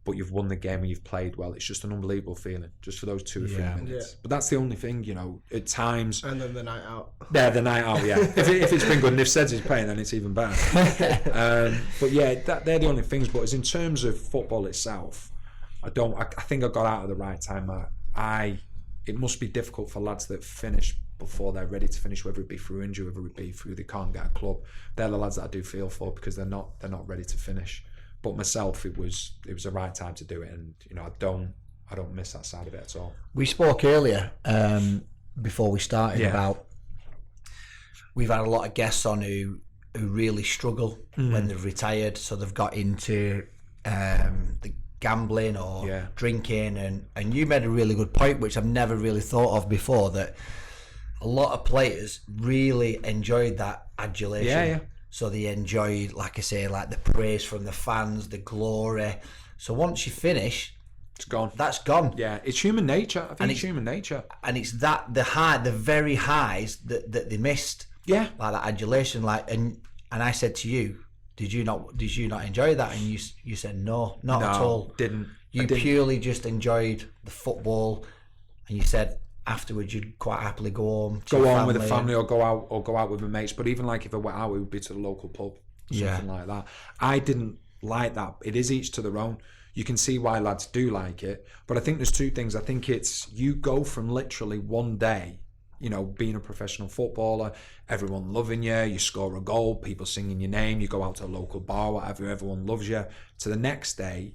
But you've won the game and you've played well. It's just an unbelievable feeling, just for those 2 or 3 minutes. Yeah. But that's the only thing, at times. And then the night out. Yeah, the night out. Yeah. if it's been good, and if Seds is playing, then it's even better. But yeah, they're the only things. But as in terms of football itself, I think I got out at the right time. It must be difficult for lads that finish before they're ready to finish, whether it be through injury, whether it be through they can't get a club. They're the lads that I do feel for because they're not ready to finish. But myself, it was the right time to do it, and I don't miss that side of it at all. We spoke earlier before we started about we've had a lot of guests on who really struggle when they've retired, so they've got into the gambling or drinking, and you made a really good point which I've never really thought of before, that a lot of players really enjoyed that adulation. Yeah. So they enjoyed, like I say, like the praise from the fans, the glory. So once you finish, it's gone. That's gone. Yeah, it's human nature. I think it's human nature. And it's the very highs that they missed. Yeah, like that adulation. And I said to you, did you not enjoy that? And you said no, not at all. Didn't. You purely just enjoyed the football, and you said, afterwards you'd quite happily go home, go on with the family, or go out with my mates. But even like if I went out, it would be to the local pub, something like that. I didn't like that. It is each to their own. You can see why lads do like it, but I think there's two things. I think it's you go from literally one day, you know, being a professional footballer, everyone loving you, you score a goal, people singing your name, you go out to a local bar, whatever, everyone loves you, to the next day,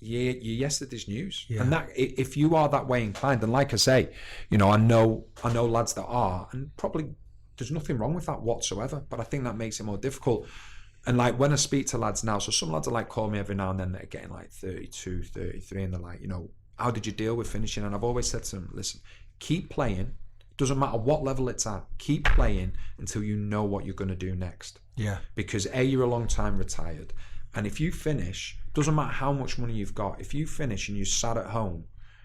you're yesterday's news. And that, if you are that way inclined, and like I say, you know, I know lads that are, and probably there's nothing wrong with that whatsoever, but I think that makes it more difficult. And like when I speak to lads now, so some lads are like call me every now and then, they're getting like 32, 33, and they're like, you know, how did you deal with finishing? And I've always said to them, listen, keep playing. Doesn't matter what level it's at. Keep playing until you know what you're going to do next. Yeah. Because you're a long time retired, and if you finish, doesn't matter how much money you've got. If you finish and you sat at home,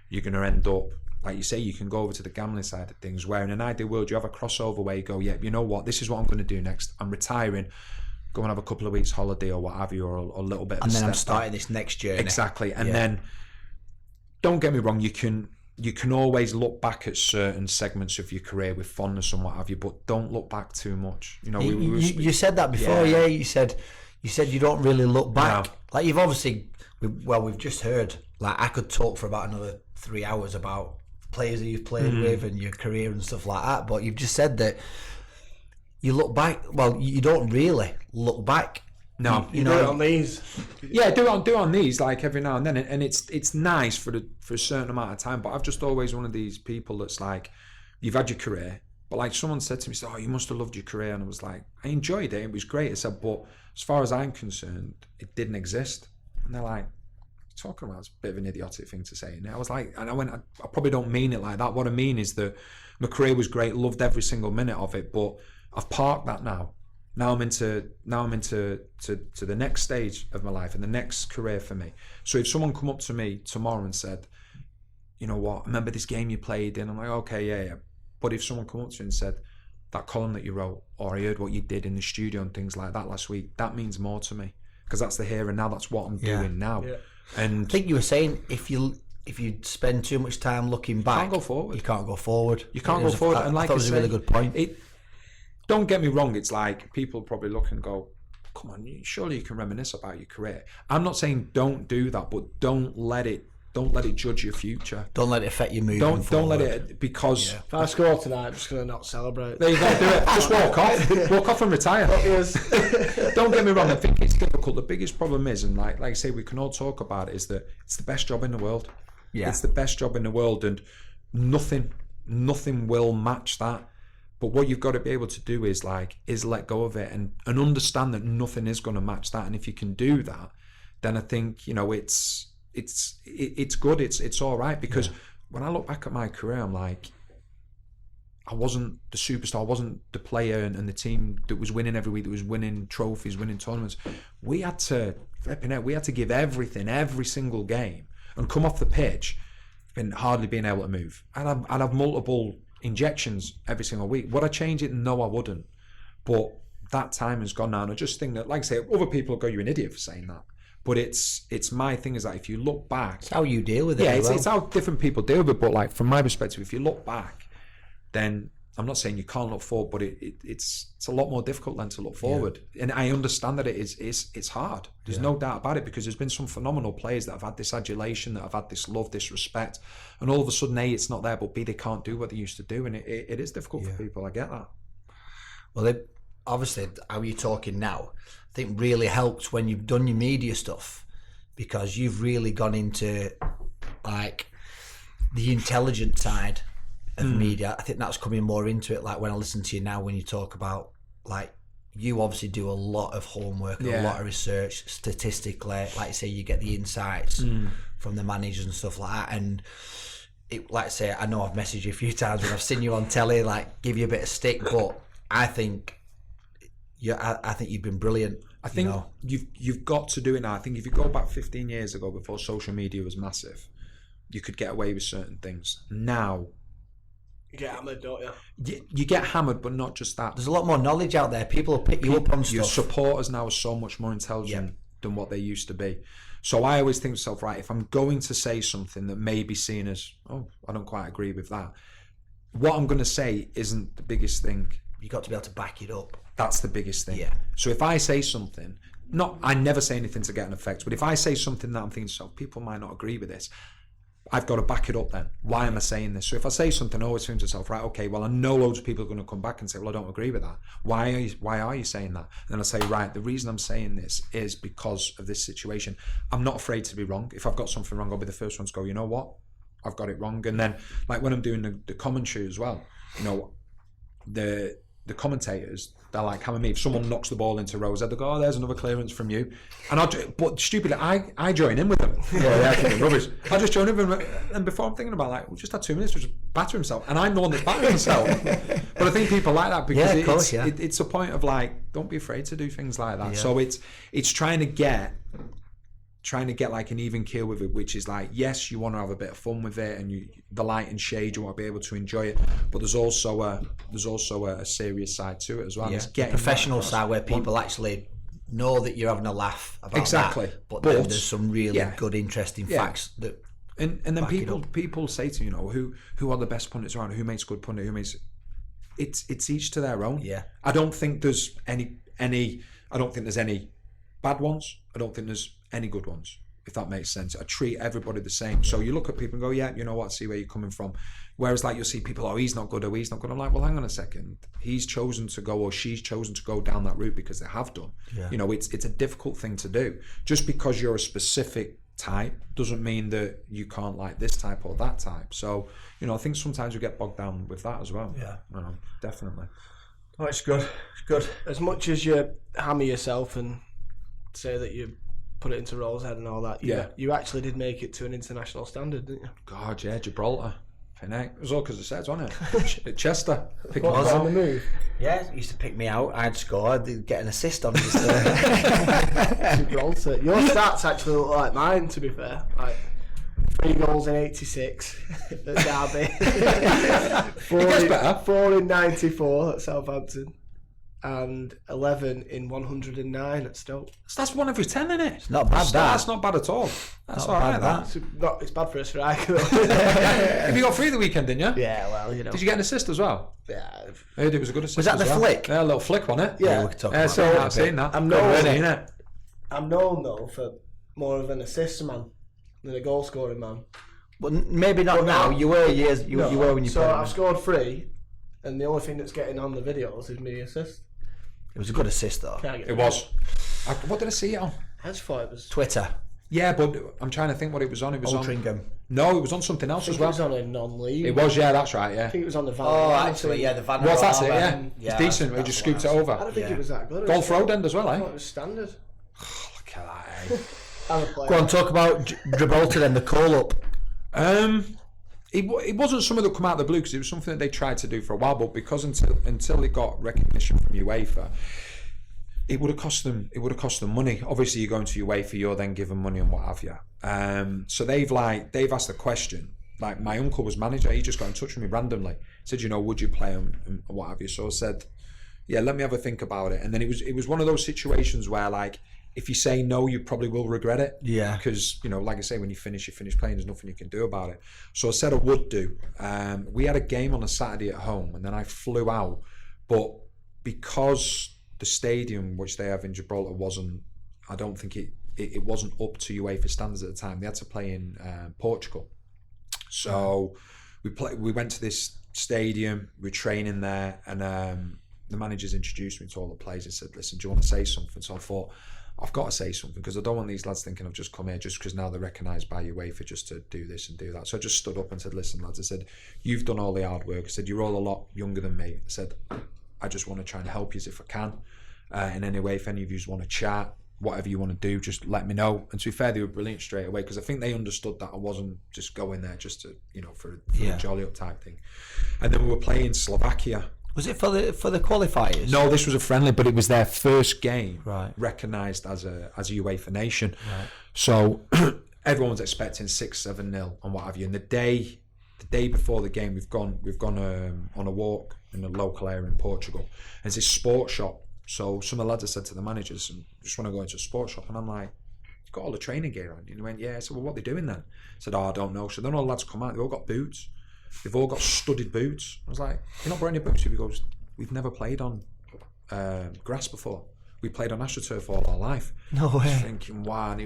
you're going to end up, like you say, you can go over to the gambling side of things. Where in an ideal world, you have a crossover where you go, yeah, you know what, this is what I'm going to do next. I'm retiring. Go and have a couple of weeks holiday or what have you, or a little bit of and a then I'm step starting back. This next journey. Exactly. And then, don't get me wrong, you can always look back at certain segments of your career with fondness and what have you, but don't look back too much. You know, you said that before. Yeah, you said you don't really look back. No. Like you've obviously, we've just heard. Like I could talk for about another 3 hours about players that you've played with and your career and stuff like that. But you've just said that you look back. Well, you don't really look back. No, you know, do it on these. Yeah, do it on these like every now and then, and it's nice for a certain amount of time. But I've just always one of these people that's like, you've had your career, but like someone said to me, "Oh, you must have loved your career," and I was like, I enjoyed it. It was great. I said, but as far as I'm concerned, it didn't exist. And they're like, talking about, it's a bit of an idiotic thing to say. And I was like, and I went, I probably don't mean it like that. What I mean is that my career was great, loved every single minute of it, but I've parked that now. Now I'm into the next stage of my life and the next career for me. So if someone come up to me tomorrow and said, you know what, I remember this game you played in, I'm like, okay, yeah. But if someone come up to you and said, that column that you wrote, or I heard what you did in the studio and things like that last week, that means more to me, because that's the here and now. That's what I'm doing now. Yeah. And I think you were saying if you spend too much time looking back, you can't go forward. You can't go forward. You can't go forward. And like I thought it was a really good point. Don't get me wrong, it's like people probably look and go, come on, surely you can reminisce about your career. I'm not saying don't do that, but don't let it judge your future. Don't let it affect your moving forward. Don't let it, because if I score tonight, I'm just going to not celebrate. There you go, do it. Just walk off. Walk off and retire. Don't get me wrong, I think it's difficult. The biggest problem is, and like I say, we can all talk about it, is that it's the best job in the world. Yeah. It's the best job in the world, and nothing will match that. But what you've got to be able to do is let go of it and understand that nothing is going to match that. And if you can do that, then I think, you know, it's good. It's all right, because when I look back at my career, I'm like, I wasn't the superstar, I wasn't the player and the team that was winning every week, that was winning trophies, winning tournaments. We had to give everything, every single game, and come off the pitch and hardly being able to move. I'd have multiple injections every single week. Would I change it? No, I wouldn't. But that time has gone now, and I just think that, like I say, other people go, you're an idiot for saying that. But it's my thing is that if you look back, it's how you deal with it. Yeah, it's how different people deal with it. But like from my perspective, if you look back, then I'm not saying you can't look forward, but it's a lot more difficult than to look forward. Yeah. And I understand that it's hard. There's no doubt about it, because there's been some phenomenal players that have had this adulation, that have had this love, this respect, and all of a sudden, A, it's not there, but B, they can't do what they used to do, and it is difficult for people. I get that. Well, obviously, how you're talking now, I think really helped when you've done your media stuff, because you've really gone into like the intelligent side of media. I think that's coming more into it. Like when I listen to you now, when you talk about, like, you obviously do a lot of homework, a lot of research, statistically. Like you say, you get the insights from the managers and stuff like that. And it, like I say, I know I've messaged you a few times when I've seen you on telly, like give you a bit of stick, but I think you've been brilliant. I think you've got to do it now. I think if you go back 15 years ago, before social media was massive, you could get away with certain things. Now, you get hammered, don't you? You get hammered, but not just that. There's a lot more knowledge out there. People will pick you up on stuff. Your supporters now are so much more intelligent than what they used to be. So I always think to myself, right, if I'm going to say something that may be seen as, oh, I don't quite agree with that, what I'm going to say isn't the biggest thing. You've got to be able to back it up. That's the biggest thing. Yeah. So if I say something, I never say anything to get an effect, but if I say something that I'm thinking, so people might not agree with this, I've got to back it up then. Why am I saying this? So if I say something, I always think to myself, right, okay, well, I know loads of people are going to come back and say, well, I don't agree with that. Why are you saying that? And then I say, right, the reason I'm saying this is because of this situation. I'm not afraid to be wrong. If I've got something wrong, I'll be the first one to go, you know what? I've got it wrong. And then, like when I'm doing the commentary as well, you know, the commentators, they're like, hammer me. If someone knocks the ball into Rose, they go, oh, there's another clearance from you. And but stupidly, I join in with them. I think rubbish. I just join in with them. And before I'm thinking about, like, we just had 2 minutes to just batter himself. And I'm the one that's battering himself. But I think people like that because it's a point of, like, don't be afraid to do things like that. Yeah. So it's trying to get like an even keel with it, which is like, yes, you want to have a bit of fun with it, and the light and shade, you want to be able to enjoy it, but there's also a serious side to it as well. Yeah. It's getting professional side where people actually know that you're having a laugh about that, but then there's some really good, interesting facts that. And then people say to you know who are the best pundits around, who makes good pundit, who makes it's each to their own. Yeah, I don't think there's any. I don't think there's any bad ones. I don't think there's any good ones, if that makes sense. I treat everybody the same. So you look at people and go, yeah, you know what, I see where you're coming from. Whereas like you'll see people, oh, he's not good, or he's not good. I'm like, well, hang on a second. He's chosen to go, or she's chosen to go down that route because they have done. Yeah. You know, it's a difficult thing to do. Just because you're a specific type doesn't mean that you can't like this type or that type. So, you know, I think sometimes we get bogged down with that as well. Yeah. Definitely. Oh, it's good. It's good. As much as you hammer yourself and say that you put it into Roll's head and all that, you actually did make it to an international standard, didn't you? God, yeah, Gibraltar. It was all because of Seds, wasn't it? At Chester. What was on the move? Yeah, he used to pick me out. I'd score. I'd get an assist on his Gibraltar. Your stats actually look like mine, to be fair. Like 3 goals in 86 at Derby. It gets better. 4 in 94 at Southampton. And 11 in 109 at Stoke. So that's 1 every 10, isn't it? It's not bad. That's not bad at all. That's all right. It's bad for a striker. Have you got 3 the weekend, didn't you? Yeah, well, you know. Did you get an assist as well? Yeah. I heard it was a good assist. Was that the flick? Yeah, a little flick, wasn't it? Yeah. I've seen that. I'm known though for more of an assist man than a goal scoring man. But maybe not now. You were years. You were when you. So I've scored 3, and the only thing that's getting on the videos is me assist. It was a good assist though. It was. What did I see it on? I just thought it was Twitter. Yeah, but I'm trying to think what it was on. It was Altrincham. No, it was on something else as well. It was on a non-league. It was, yeah, that's right, yeah. I think it was on the Van. Oh, actually, yeah, the Van. What's that? It's decent. We just scooped it over. I don't think it was that good. Goal for Odend as well, I thought it was standard. Look at that, eh? Go on, talk about Gibraltar then, the call-up. It wasn't something that come out of the blue because it was something that they tried to do for a while, but because until it got recognition from UEFA, it would have cost them money. Obviously, you're going to UEFA, you're then given money and what have you. So they've asked the question. Like my uncle was manager, he just got in touch with me randomly. Said, you know, would you play him and what have you? So I said, yeah, let me have a think about it. And then it was one of those situations where like, if you say no, you probably will regret it. Yeah. Because, you know, like I say, when you finish playing, there's nothing you can do about it. So I said I would do. We had a game on a Saturday at home, and then I flew out. But because the stadium which they have in Gibraltar wasn't, I don't think it wasn't up to UEFA standards at the time. They had to play in Portugal. So we went to this stadium, we were training there, and the managers introduced me to all the players and said, listen, do you want to say something? So I thought, I've got to say something because I don't want these lads thinking I've just come here just because now they're recognised by UEFA just to do this and do that. So I just stood up and said, listen lads, I said, you've done all the hard work. I said, you're all a lot younger than me. I said, I just want to try and help you if I can. In any way, if any of you want to chat, whatever you want to do, just let me know. And to be fair, they were brilliant straight away because I think they understood that I wasn't just going there just to, you know, for a jolly up type thing. And then we were playing Slovakia. Was it for the qualifiers? No, this was a friendly, but it was their first game, right, recognised as a UEFA nation. Right. So everyone was expecting 6-7-0 and what have you. And the day before the game, we've gone on a walk in a local area in Portugal. There's this sports shop. So some of the lads have said to the managers, I just want to go into a sports shop, and I'm like, got all the training gear on? And he went, yeah. I said, well, what are they doing then? I said, oh, I don't know. So then all the lads come out, they've all got boots. They've all got studded boots. I was like, you're not wearing your boots? He goes, we've never played on grass before. We played on AstroTurf all our life. No way. I was thinking, wow. And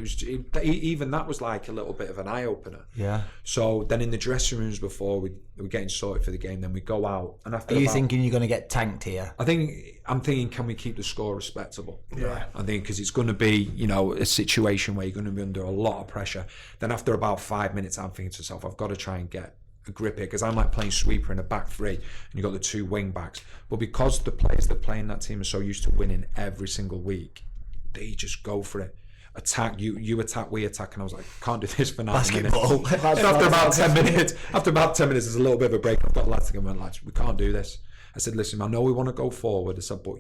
even that was like a little bit of an eye-opener. Yeah. So then in the dressing rooms before we were getting sorted for the game, then we go out. And after Are you thinking you're going to get tanked here? I'm thinking, can we keep the score respectable? Yeah. I think because it's going to be, a situation where you're going to be under a lot of pressure. Then after about 5 minutes, I'm thinking to myself, I've got to try and get a grip here, because I'm like playing sweeper in a back three and you've got the two wing backs. But because the players that play in that team are so used to winning every single week, they just go for it. Attack, you attack, we attack, and I was like, can't do this for 90 minutes. And after about 10 minutes, there's a little bit of a break. I've got lads thinking, lads, we can't do this. I said, listen, I know we want to go forward. I said, but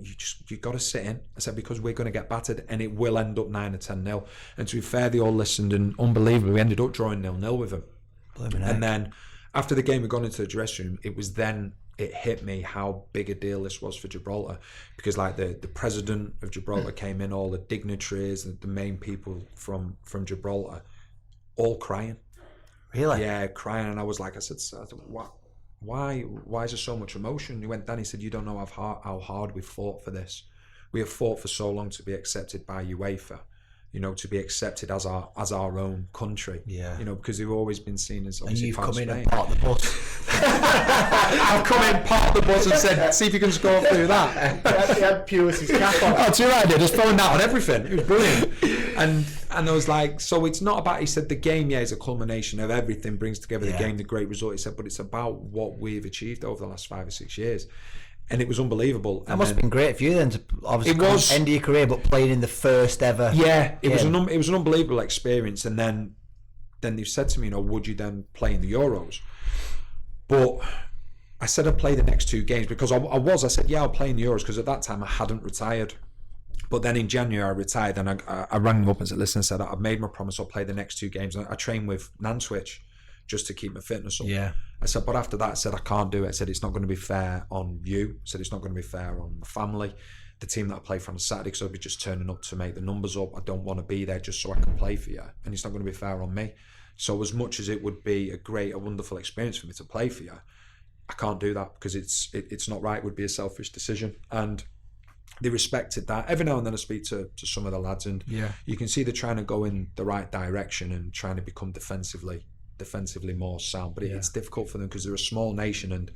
you got to sit in. I said, because we're going to get battered and it will end up 9 or 10-0. And to be fair, they all listened, and unbelievably, we ended up drawing 0-0 with them. And then after the game, we got into the dressing room. It hit me how big a deal this was for Gibraltar, because like the president of Gibraltar came in, all the dignitaries and the main people from Gibraltar, all crying. Really? Yeah, crying. And I said, what? Why is there so much emotion? He went, Dan, he said, you don't know how hard we fought for this. We have fought for so long to be accepted by UEFA, to be accepted as our own country. Yeah. Because we've always been seen as obviously. And you've come in and parked the bus. I've come in, parked the bus, and said, see if you can score through that. He had Pulis' cap on. That's right, I did. Just throwing that on everything. It was brilliant. And I was like, so it's not about, he said, the game, is a culmination of everything, brings together the game, the great result. He said, but it's about what we've achieved over the last 5 or 6 years. And it was unbelievable. That must have been great for you then, to obviously end of your career, but playing in the first ever. Yeah, it was an unbelievable experience. And then they've said to me, would you then play in the Euros? But I said I'd play the next 2 games, because I said, yeah, I'll play in the Euros, because at that time I hadn't retired. But then in January I retired, and I rang them up and said, listen, I said, I've made my promise, I'll play the next 2 games. I trained with Nantwich just to keep my fitness up. Yeah. I said, but after that, I said, I can't do it. I said, it's not going to be fair on you. I said, it's not going to be fair on the family, the team that I play for on a Saturday, because I'll be just turning up to make the numbers up. I don't want to be there just so I can play for you. And it's not going to be fair on me. So as much as it would be a wonderful experience for me to play for you, I can't do that, because it's not right. It would be a selfish decision. And they respected that. Every now and then I speak to some of the lads, and you can see they're trying to go in the right direction and trying to become defensively more sound, but it's difficult for them because they're a small nation and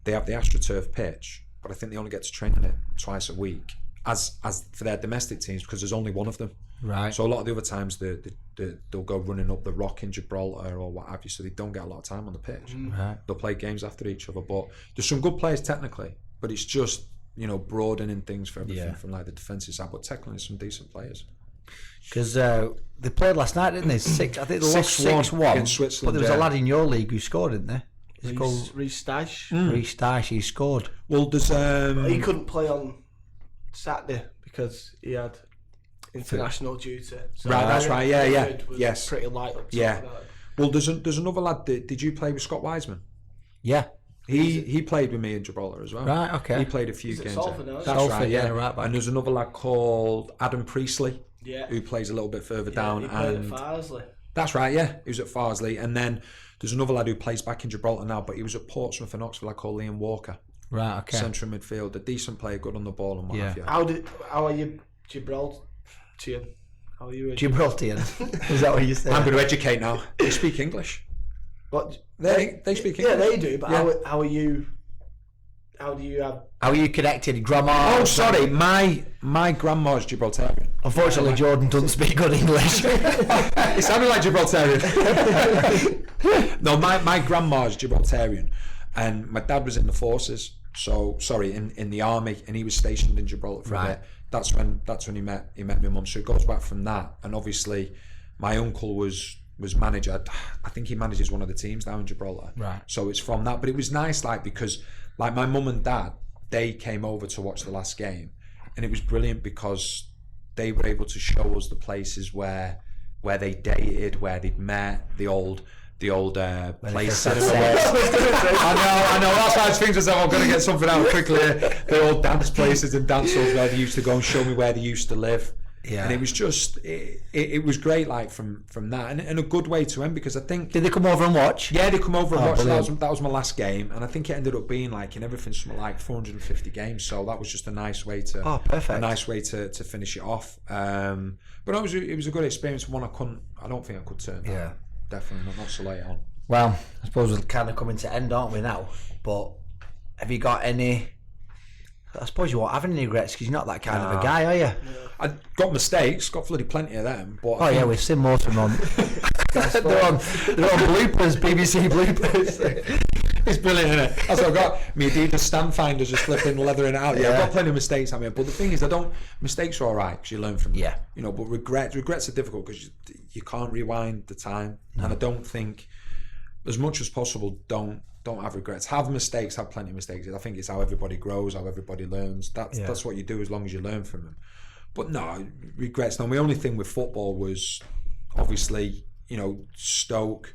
they have the AstroTurf pitch, but I think they only get to train on it twice a week as for their domestic teams, because there's only one of them. Right. So a lot of the other times they'll go running up the rock in Gibraltar or what have you, so they don't get a lot of time on the pitch. Right. They'll play games after each other, but there's some good players technically, but it's just broadening things for everything from like the defensive side, but technically some decent players. Because they played last night, didn't they? I think they lost 6-1 against Switzerland. But there was a lad in your league who scored, didn't there? Reece Dyche. Reece Dyche, he scored. Well, there's he couldn't play on Saturday because he had international duty. So right, that's right. Yeah. Yes. Pretty light. Yeah. Well, there's another lad. Did you play with Scott Wiseman? Yeah. He played with me in Gibraltar as well. Right, okay. He played a few games. Salford, That's Salford, right, yeah. Right back. And there's another lad called Adam Priestley, yeah, who plays a little bit further down. He played at Farsley. That's right, yeah. He was at Farsley. And then there's another lad who plays back in Gibraltar now, but he was at Portsmouth and Oxford, called Liam Walker. Right, okay. Central midfield, a decent player, good on the ball and what have you. How are you Gibraltarian? How are you? Gibraltarian? Is that what you said? I'm going to educate now. They speak English. What? They speak English. Yeah, they do, but how are you? How do you have? How are you connected, Grandma? Oh, sorry, my grandma's Gibraltarian. Unfortunately, Jordan doesn't speak good English. It sounded like Gibraltarian. No, my grandma's Gibraltarian, and my dad was in the forces. So in the army, and he was stationed in Gibraltar for a bit. That's when he met my mum. So it goes back from that, and obviously, my uncle was manager. I think he manages one of the teams now in Gibraltar. Right. So it's from that, but it was nice, because like my mum and dad, they came over to watch the last game, and it was brilliant because they were able to show us the places where they dated, where they'd met, the old place cinema. I know. That's why I was thinking to myself, I'm going to get something out quickly. The old dance places and dance halls where they used to go, and show me where they used to live. Yeah. And it was just, it was great, like, from that, and a good way to end, because I think... Did they come over and watch? Yeah, they come over and watch. Brilliant. That was my last game, and I think it ended up being, like, in everything, something like 450 games, so that was just a nice way to... Oh, perfect. A nice way to finish it off. But it was a good experience, one I don't think I could turn down. Yeah. Definitely not so late on. Well, I suppose we're kind of coming to end, aren't we, now? But have you got any... I suppose you won't have any regrets because you're not that kind of a guy, are you? I got mistakes, got bloody plenty of them. But Oh yeah, we've seen most of them on. they're on bloopers, BBC bloopers. It's brilliant, isn't it? That's what I've got. Me Adidas stand finders just flipping, leathering it out. Yeah, I've got plenty of mistakes. I mean, but the thing is, mistakes are all right because you learn from them. Yeah. You know, but regrets are difficult because you can't rewind the time, and I don't think, as much as possible, don't have regrets. Have mistakes, have plenty of mistakes. I think it's how everybody grows, how everybody learns. That's what you do as long as you learn from them. But no, regrets. No, my only thing with football was obviously, you know, Stoke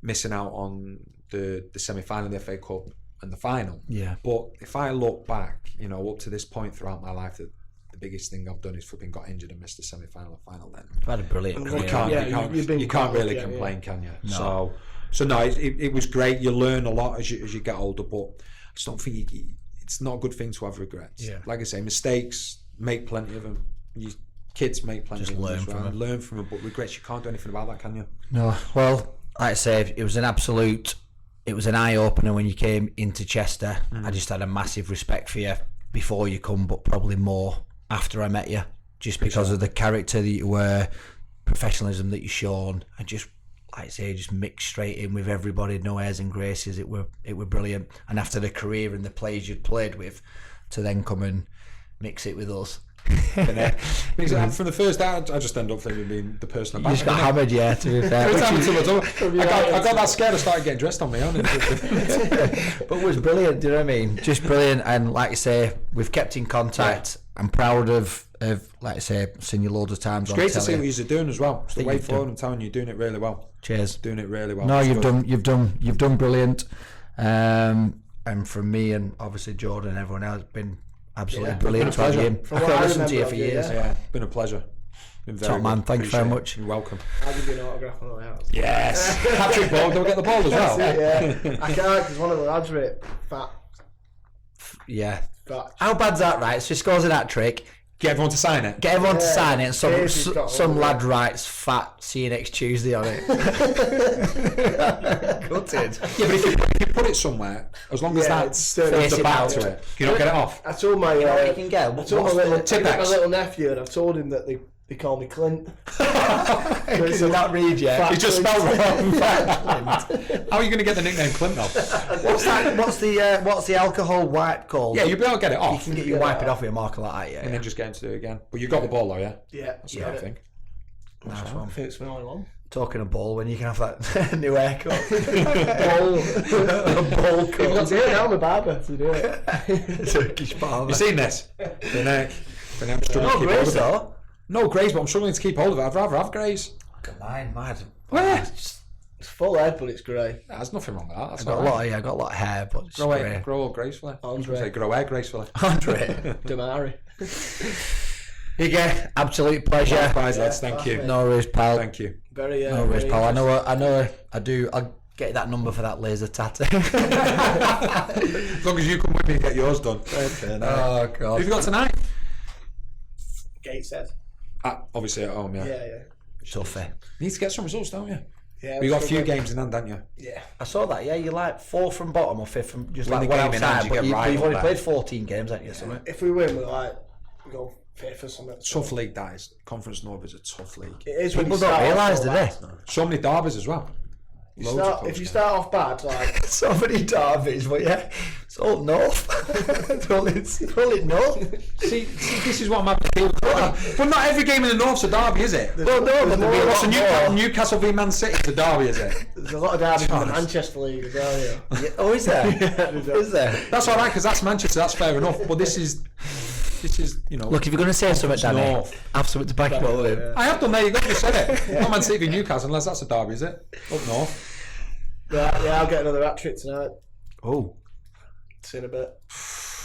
missing out on the semi-final of the FA Cup and the final. Yeah. But if I look back, you know, up to this point throughout my life, the biggest thing I've done is flipping got injured and missed the semi-final and final then. You've had a brilliant career. You can't really complain, can you? No. So no, it was great. You learn a lot as you get older, but I just don't think it's not a good thing to have regrets. Yeah. Like I say, mistakes, make plenty of them. You kids make plenty Just of them learn as from well. them. Learn from them, but regrets, you can't do anything about that, can you? No. Well, like I say, it was an eye opener when you came into Chester. I just had a massive respect for you before you come, but probably more after I met you, just because of the character that you were, professionalism that you shown, and just, like I say, just mixed straight in with everybody, no airs and graces. It were brilliant. And after the career and the players you'd played with, to then come and mix it with us. From the first day, I just end up thinking being the person You just got hammered, yeah, to be fair. Every time I got that scared, I started getting dressed on my own. But it was brilliant, do you know what I mean? Just brilliant. And like I say, we've kept in contact. I'm proud of like I say, seen you loads of times. It's great to see what you're doing as well. It's the way you've forward. done. I'm telling you, you're doing it really well. Cheers. Doing it really well. No, It's you've good. done brilliant. And from me and obviously Jordan and everyone else, it's been absolutely brilliant to have you in. I could listen to you for years. Yeah, been a pleasure. Been very Top man, good. thank you very Appreciate much. You're welcome. I'll give you an autograph on my house. Yes. Patrick Ball, don't get the ball as well. Yeah, I can't because one of the lads are a bit fat. Yeah. Fat. How bad's that, right? So he scores an hat-trick. Get everyone to sign it. Get everyone to sign it, and Casey's got some one, lad writes "fat." See you next Tuesday on it. Gutted. Yeah, but if you put it somewhere, as long as that's it's the back out. to it, you don't get it off. I told my You know what you can get? I told my little, Tipex? my little nephew, and I've told him that they call me Clint. Can you not read yet? Fat It's just Clint. spelled wrong. How are you going to get the nickname Clint off? What's that? What's the alcohol wipe called? Yeah, you'll be able to get it You off. can get you wipe it off with a marker like that. Yeah. And then just get him to do it again. But you got the ball though, yeah? Yeah, That's what I think. Nice one. I think it's been all along. Talking of ball, when you can have that new haircut. Ball. A ball I've got cut. to do it now, my barber, to do it. Turkish barber. You seen this? The neck. I'm struggling to No keep hold grace of it. though. No grays, but I'm struggling to keep hold of it. I'd rather have grays. Look at mine, mad. Where? It's full head, but it's grey. Nah, there's nothing wrong with that. That's I got a lot. I got a lot of hair, but it's grey. Grow gracefully. I was going to Andre. say grow hair gracefully. Andre. Damari. Iggy, absolute pleasure. Likewise, lads. Thank you. No worries, pal. Thank you. Very, No worries, very pal. I do. I'll get that number for that laser tattoo. As long as you come with me and get yours done. Oh god. Who have you got tonight? Gateshead. Obviously at home, yeah. Yeah. Toughy. You need to get some results, don't you? Yeah. You got a few games in hand, haven't you? Yeah. I saw that. Yeah, you're like 4th from bottom or 5th from just Win like the one game in outside. hand, you But get right you've up only there. played 14 games, haven't you? Something. If we win, we go 5th or something. Tough league, that is. Conference North is a tough league. It is when People you don't start realise, off do all they? bad. So many derbies as well. Loads of close If you games. start off bad, like So many derbies, but yeah, it's all north. it's only north. See, this is what I'm having to deal with. But not every game in the North's a derby, is it? Well, no, but there'll be a What's lot the more. Newcastle v Man City? It's a derby, is it? there's a lot of derbies in the Honest. Manchester League as well. Yeah. Yeah. Oh, is there? Is there? That's all right, because that's Manchester. That's fair enough. But this is, you know. Look, if you're going to say something, Danny, North. have something to back it up with. I have done. There you go. You said it. Not Man City v Newcastle, unless that's a derby, is it? Up north. Yeah, I'll get another hat trick tonight. Oh, See you in a bit.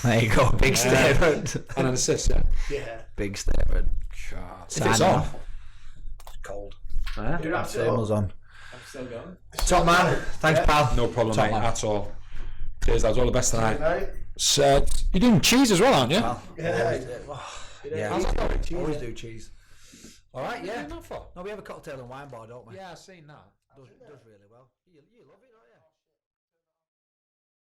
there you go, big statement. And an assist, yeah. Yeah. Big statement. God. If Sign it's off. on. Cold. Same was on. I'm still going. Top man. Thanks, pal. No problem, Top mate, man. at all. Cheers, lads. All the best tonight. Right? So, you're doing cheese as well, aren't you? Yeah, always do cheese. All right, yeah. What are you doing that for? No, we have a cocktail and wine bar, don't we? Yeah, I've seen that. Does really well. You love it.